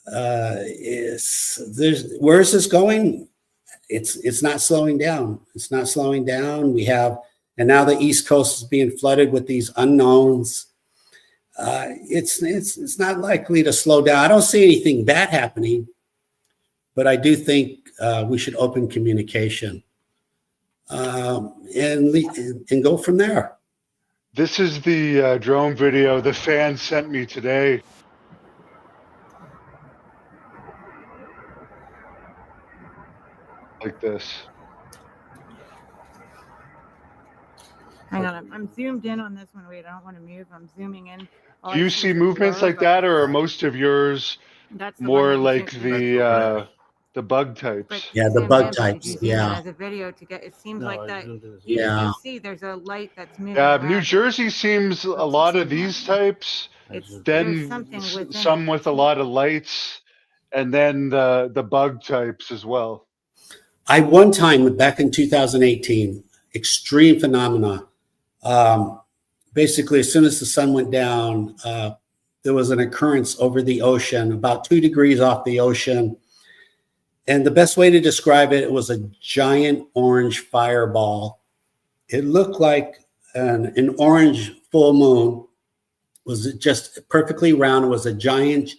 Speaker 2: Where is this going? It's not slowing down. It's not slowing down. And now the East Coast is being flooded with these unknowns. It's not likely to slow down. I don't see anything bad happening, but I do think we should open communication and go from there.
Speaker 1: This is the drone video the fan sent me today. Like this.
Speaker 5: Hang on, I'm zoomed in on this one. Wait, I don't want to move. I'm zooming in.
Speaker 1: Do you see movements like that, or are most of yours more like the bug types?
Speaker 2: Yeah, the bug types. Yeah.
Speaker 5: As a video to get, it seems like that.
Speaker 2: Yeah.
Speaker 5: You see, there's a light that's moving.
Speaker 1: New Jersey seems a lot of these types. Then some with a lot of lights, and then the bug types as well.
Speaker 2: One time back in 2018, extreme phenomena. Basically, as soon as the sun went down, there was an occurrence over the ocean, about 2 degrees off the ocean. And the best way to describe it, it was a giant orange fireball. It looked like an orange full moon. Was just perfectly round. It was a giant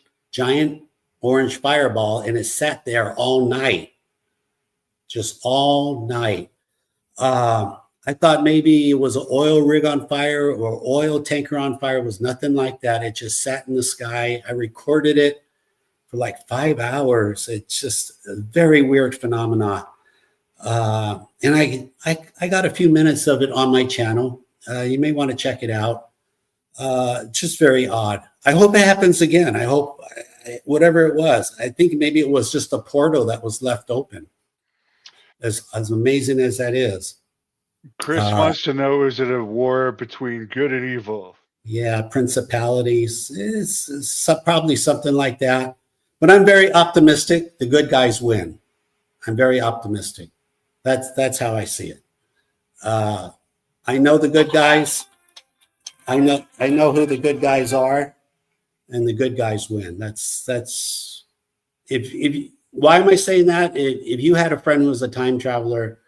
Speaker 2: orange fireball, and it sat there all night. Just all night. I thought maybe it was an oil rig on fire or oil tanker on fire. It was nothing like that. It just sat in the sky. I recorded it for like 5 hours. It's just a very weird phenomena. And I got a few minutes of it on my channel. You may want to check it out. Just very odd. I hope it happens again. I hope whatever it was, I think maybe it was just a portal that was left open. As amazing as that is.
Speaker 1: Chris wants to know, is it a war between good and evil?
Speaker 2: Yeah, principalities. It's probably something like that. But I'm very optimistic. The good guys win. I'm very optimistic. That's how I see it. I know the good guys. I know who the good guys are, and the good guys win. That's if why am I saying that? If you had a friend who was a time traveler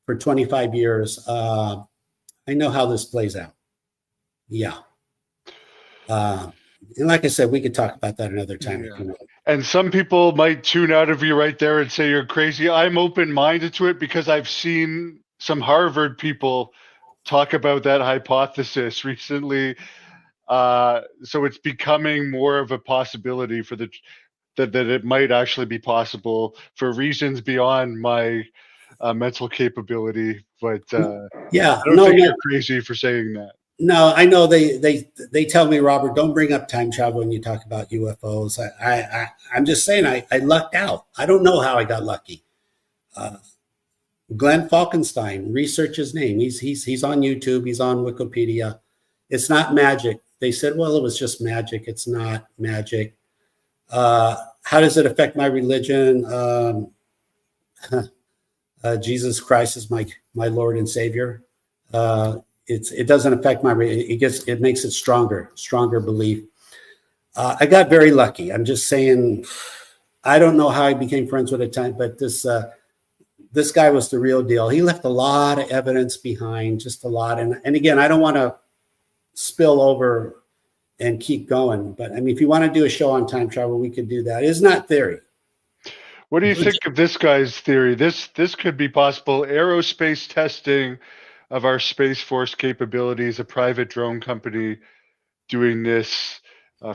Speaker 2: for 25 years, I know how this plays out. Yeah. And like I said, we could talk about that another time.
Speaker 1: Yeah.
Speaker 2: If you know.
Speaker 1: And some people might tune out of you right there and say you're crazy. I'm open-minded to it because I've seen some Harvard people talk about that hypothesis recently. So it's becoming more of a possibility for that it might actually be possible for reasons beyond my mental capability. But
Speaker 2: yeah,
Speaker 1: I don't think you're crazy for saying that.
Speaker 2: No, I know they tell me, Robert, don't bring up time travel when you talk about UFOs. I'm just saying I lucked out. I don't know how I got lucky. Glenn Falkenstein, research his name. He's on YouTube. He's on Wikipedia. It's not magic. They said, well, it was just magic. It's not magic. How does it affect my religion? Jesus Christ is my Lord and Savior. it doesn't affect my, it makes it stronger belief. I got very lucky. I'm just saying, I don't know how I became friends with time, but this guy was the real deal. He left a lot of evidence behind, just a lot. And again, I don't want to spill over and keep going, but I mean, if you want to do a show on time travel, we could do that. It's not theory.
Speaker 1: What do you think of this guy's theory? This could be possible. Aerospace testing of our Space Force capabilities, a private drone company doing this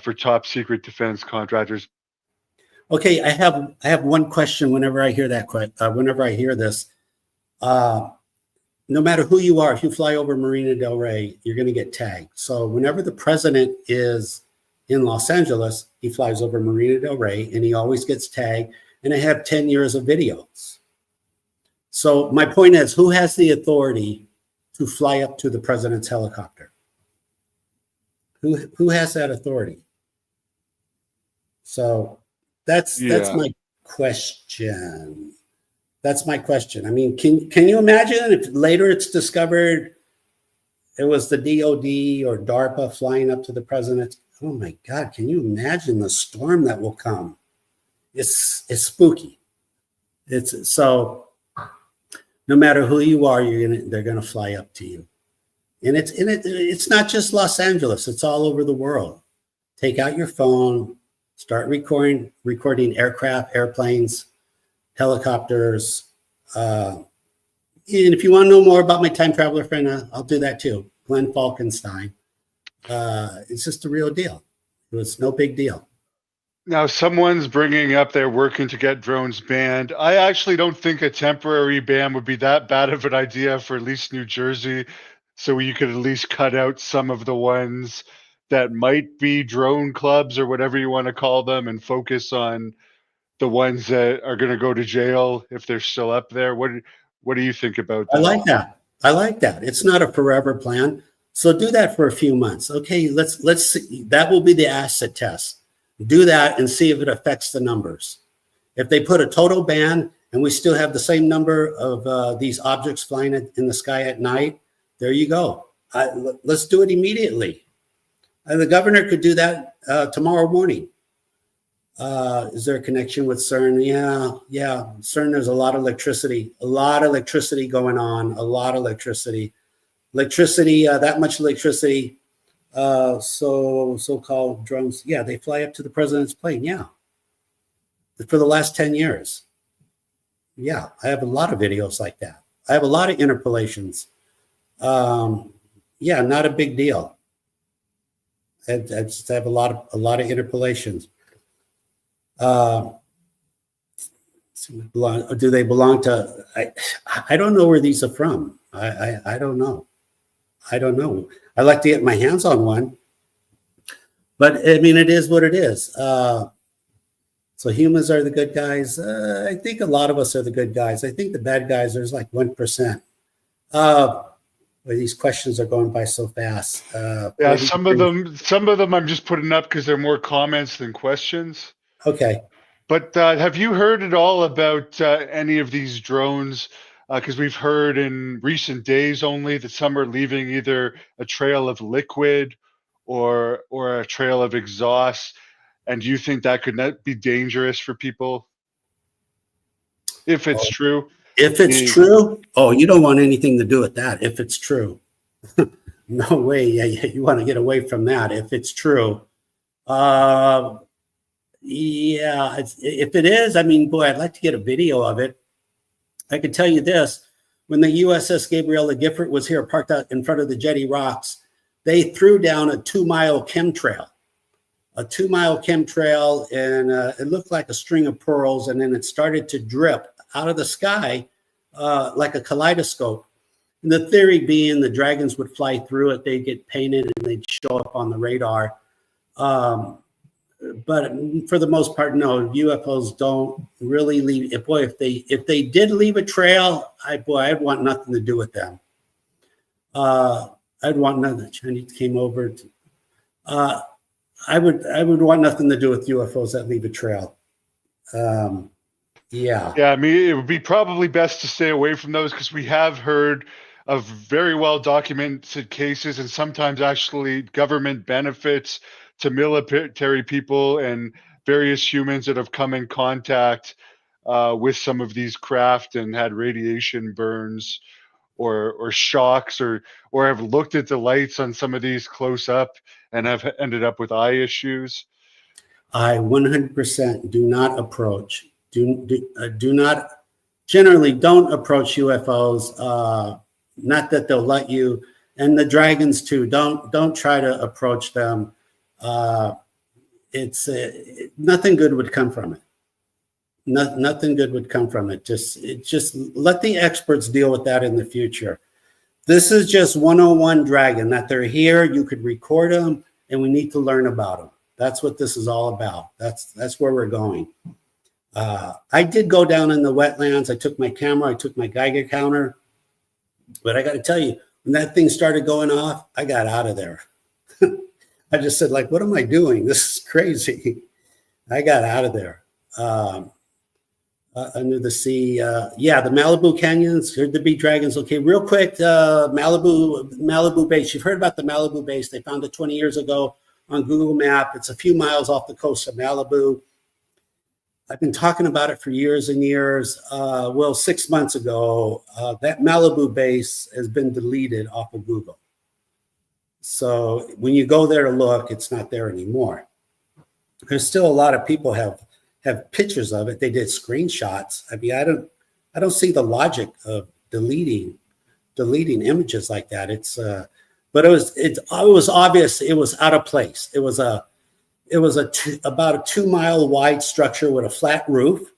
Speaker 1: for top secret defense contractors.
Speaker 2: Okay, I have one question whenever I hear that whenever I hear this. No matter who you are, if you fly over Marina del Rey, you're going to get tagged. So whenever the president is in Los Angeles, he flies over Marina del Rey and he always gets tagged. And I have 10 years of videos. So my point is, who has the authority to fly up to the president's helicopter? Who has that authority? So that's my question. That's my question. I mean, can you imagine if later it's discovered it was the DOD or DARPA flying up to the president? Oh my God, can you imagine the storm that will come? It's spooky. It's so no matter who you are, they're gonna fly up to you. And it's not just Los Angeles, it's all over the world. Take out your phone, start recording aircraft, airplanes, helicopters. And if you want to know more about my time traveler friend, I'll do that too. Glenn Falkenstein. It's just a real deal. It was no big deal.
Speaker 1: Now, someone's bringing up they're working to get drones banned. I actually don't think a temporary ban would be that bad of an idea for at least New Jersey. So you could at least cut out some of the ones that might be drone clubs or whatever you want to call them and focus on the ones that are going to go to jail if they're still up there. What do you think about that?
Speaker 2: I like that. It's not a forever plan. So do that for a few months. Okay, let's see. That will be the acid test. Do that and see if it affects the numbers. If they put a total ban and we still have the same number of these objects flying in the sky at night, there you go. Let's do it immediately. The governor could do that tomorrow morning. Is there a connection with CERN? Yeah. CERN, there's a lot of electricity going on, a lot of electricity, that much electricity. So-called drones. Yeah, they fly up to the president's plane. Yeah. For the last 10 years. Yeah, I have a lot of videos like that. I have a lot of interpolations. Yeah, not a big deal. I just have a lot of interpolations. Do they belong to? I don't know where these are from. I don't know. I'd like to get my hands on one, but I mean, it is what it is. So humans are the good guys. I think a lot of us are the good guys. I think the bad guys, there's like 1%. These questions are going by so fast.
Speaker 1: Yeah, some of them I'm just putting up because they're more comments than questions.
Speaker 2: Okay.
Speaker 1: But have you heard at all about any of these drones? Because we've heard in recent days only that some are leaving either a trail of liquid or a trail of exhaust. And do you think that could be dangerous for people? If it's true.
Speaker 2: If it's true, you don't want anything to do with that. If it's true. No way. Yeah, you want to get away from that. If it's true. Yeah, if it is, I mean, boy, I'd like to get a video of it. I can tell you this, when the USS Gabriela Gifford was here parked out in front of the Jetty Rocks, they threw down a 2-mile chemtrail. And it looked like a string of pearls, and then it started to drip out of the sky like a kaleidoscope. And the theory being the dragons would fly through it, they'd get painted, and they'd show up on the radar. But for the most part, no, UFOs don't really leave. If they did leave a trail, I'd want nothing to do with them. I'd want nothing. Chinese came over. I would want nothing to do with UFOs that leave a trail. Yeah.
Speaker 1: Yeah, I mean, it would be probably best to stay away from those because we have heard of very well documented cases and sometimes actually government benefits to military people and various humans that have come in contact with some of these craft and had radiation burns or shocks or have looked at the lights on some of these close up and have ended up with eye issues.
Speaker 2: I 100% do not approach, do not, generally don't approach UFOs. Not that they'll let you, and the dragons too. Don't try to approach them. It's nothing good would come from it. Nothing good would come from it. Just let the experts deal with that in the future. This is just 101 dragon, that they're here. You could record them, and we need to learn about them. That's what this is all about. That's where we're going. I did go down in the wetlands. I took my camera. I took my Geiger counter. But I got to tell you, when that thing started going off, I got out of there. I just said, like, what am I doing? This is crazy. I got out of there. Under the sea. Yeah, the Malibu canyons, heard the bee dragons. Okay, real quick, Malibu base. You've heard about the Malibu base. They found it 20 years ago on Google Map. It's a few miles off the coast of Malibu. I've been talking about it for years and years. Well, 6 months ago, that Malibu base has been deleted off of Google. So when you go there to look, it's not there anymore. There's still a lot of people have pictures of it. They did screenshots. I mean, I don't see the logic of deleting images like that. But it was obvious it was out of place. It was about a 2 mile wide structure with a flat roof,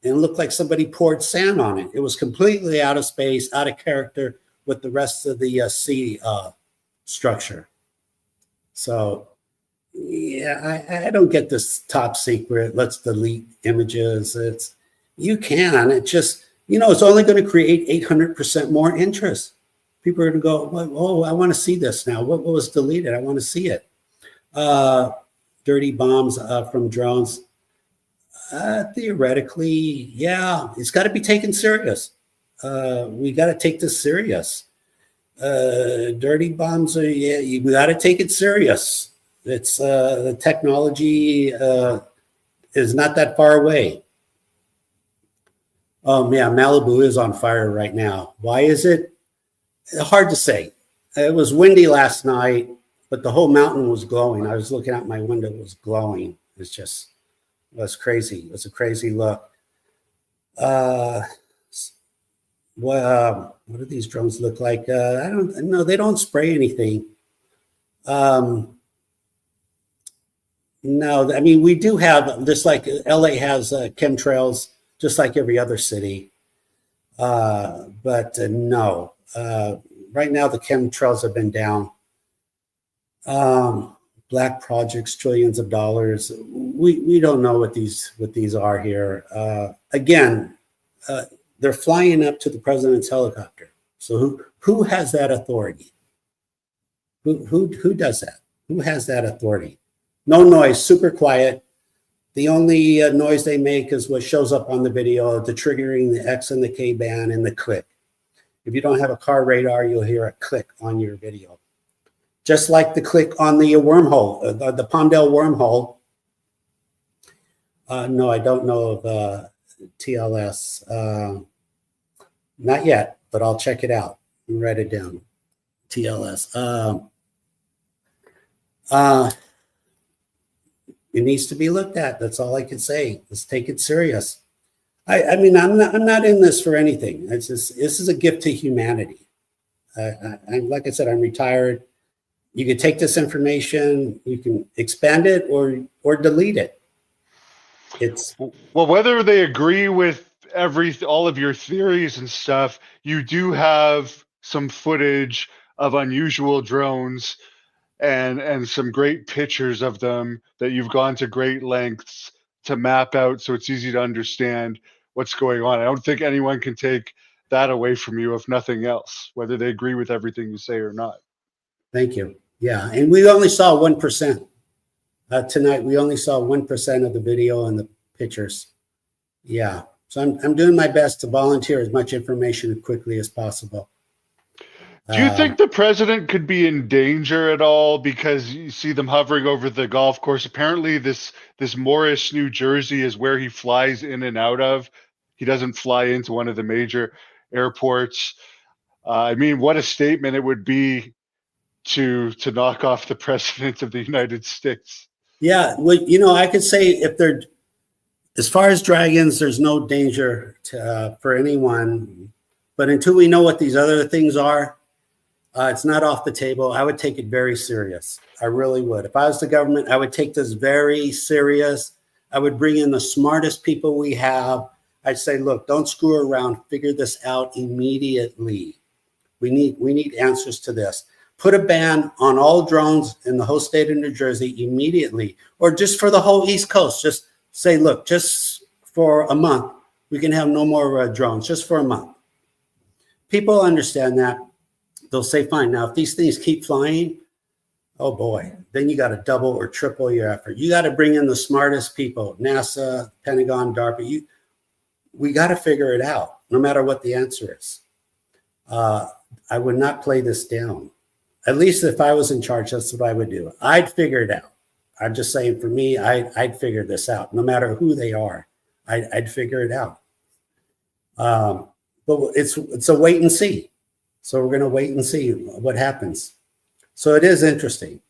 Speaker 2: and it looked like somebody poured sand on it. It was completely out of space, out of character with the rest of the sea structure. So yeah, I don't get this top secret. Let's delete images. You can. It just, it's only going to create 800% more interest. People are going to go, oh, I want to see this now. What was deleted? I want to see it. Dirty bombs from drones. Theoretically, yeah, it's got to be taken serious. We got to take this serious. Dirty bombs are, yeah, we got to take it serious. It's the technology is not that far away. Yeah, Malibu is on fire right now. Why is it? Hard to say. It was windy last night, but the whole mountain was glowing. I was looking out my window; it was glowing. It was crazy. It was a crazy look. Well, what do these drones look like? I don't know. They don't spray anything. No, I mean, we do have, just like LA has chemtrails, just like every other city. But no, right now the chemtrails have been down. Black projects, trillions of dollars. We don't know what these are here. Again, they're flying up to the president's helicopter. So who has that authority? Who does that? Who has that authority? No noise, super quiet. The only noise they make is what shows up on the video, the triggering, the X and the K band, and the click. If you don't have a car radar, you'll hear a click on your video. Just like the click on the wormhole, the Palmdale wormhole. No, I don't know of TLS. Not yet, but I'll check it out and write it down. TLS. It needs to be looked at. That's all I can say. Let's take it serious. I mean, I'm not in this for anything. This is a gift to humanity. Like I said, I'm retired. You can take this information, you can expand it or delete it.
Speaker 1: Well, whether they agree with all of your theories and stuff, you do have some footage of unusual drones and some great pictures of them that you've gone to great lengths to map out so it's easy to understand what's going on. I don't think anyone can take that away from you, if nothing else, whether they agree with everything you say or not.
Speaker 2: Thank you. Yeah, and we only saw 1%. Tonight, we only saw 1% of the video and the pictures. Yeah, so I'm doing my best to volunteer as much information as quickly as possible.
Speaker 1: Do you think the president could be in danger at all because you see them hovering over the golf course? Apparently, this Morris, New Jersey, is where he flies in and out of. He doesn't fly into one of the major airports. I mean, what a statement it would be to knock off the president of the United States.
Speaker 2: Yeah, well, you know, I could say if they're, as far as dragons, there's no danger for anyone. But until we know what these other things are, it's not off the table. I would take it very serious. I really would. If I was the government, I would take this very serious. I would bring in the smartest people we have. I'd say, look, don't screw around. Figure this out immediately. We need answers to this. Put a ban on all drones in the whole state of New Jersey immediately, or just for the whole East Coast. Just say, look, just for a month, we can have no more drones, just for a month. People understand that. They'll say, fine. Now, if these things keep flying, oh boy, then you got to double or triple your effort. You got to bring in the smartest people, NASA, Pentagon, DARPA. We got to figure it out, no matter what the answer is. I would not play this down. At least if I was in charge, that's what I would do. I'd figure it out. I'm just saying, for me, I'd figure this out, no matter who they are. I'd figure it out. But it's a wait and see. So we're going to wait and see what happens. So it is interesting.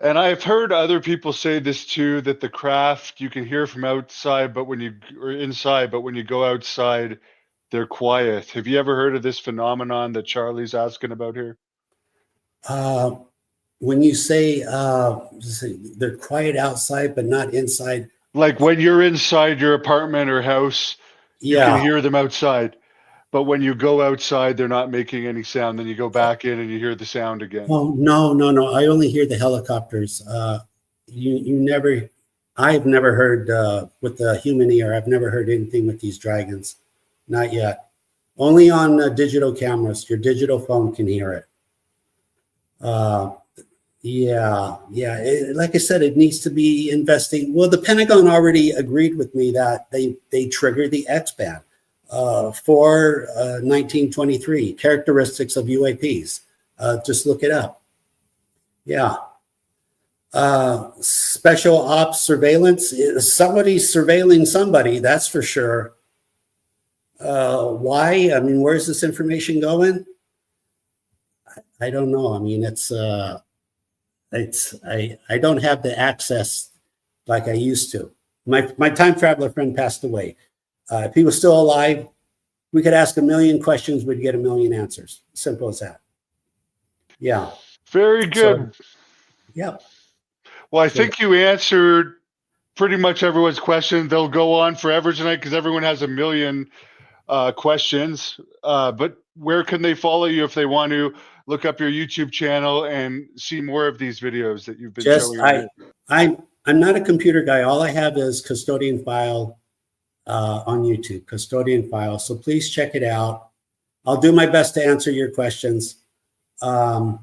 Speaker 1: And I've heard other people say this too, that the craft you can hear from outside, but when you or inside, but when you go outside, they're quiet. Have you ever heard of this phenomenon that Charlie's asking about here?
Speaker 2: When you say they're quiet outside, but not inside.
Speaker 1: Like when you're inside your apartment or house, you
Speaker 2: Yeah.
Speaker 1: can hear them outside. But when you go outside, they're not making any sound. Then you go back in and you hear the sound again.
Speaker 2: Oh, no. I only hear the helicopters. I've never heard with the human ear. I've never heard anything with these dragons. Not yet. Only on digital cameras. Your digital phone can hear it. Yeah. Like I said, it needs to be investing. Well, the Pentagon already agreed with me that they triggered the X ban for 1923, characteristics of UAPs. Just look it up. Yeah. Special ops surveillance. Somebody's surveilling somebody, that's for sure. Why? I mean, where's this information going? I don't know. I mean, I don't have the access like I used to. My time traveler friend passed away. If he was still alive, we could ask a million questions, we'd get a million answers. Simple as that. Yeah.
Speaker 1: Very good.
Speaker 2: So, yeah.
Speaker 1: Well, I think you answered pretty much everyone's question. They'll go on forever tonight because everyone has a million questions. But where can they follow you if they want to look up your YouTube channel and see more of these videos that you've been showing?
Speaker 2: I'm not a computer guy. All I have is Custodian File on YouTube, Custodian File. So please check it out. I'll do my best to answer your questions. And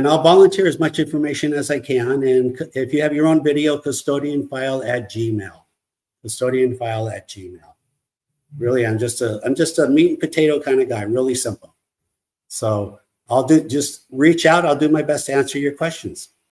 Speaker 2: I'll volunteer as much information as I can. And if you have your own video, custodianfile@gmail. Custodianfile@gmail. Really, I'm just a meat and potato kind of guy, really simple. So just reach out. I'll do my best to answer your questions.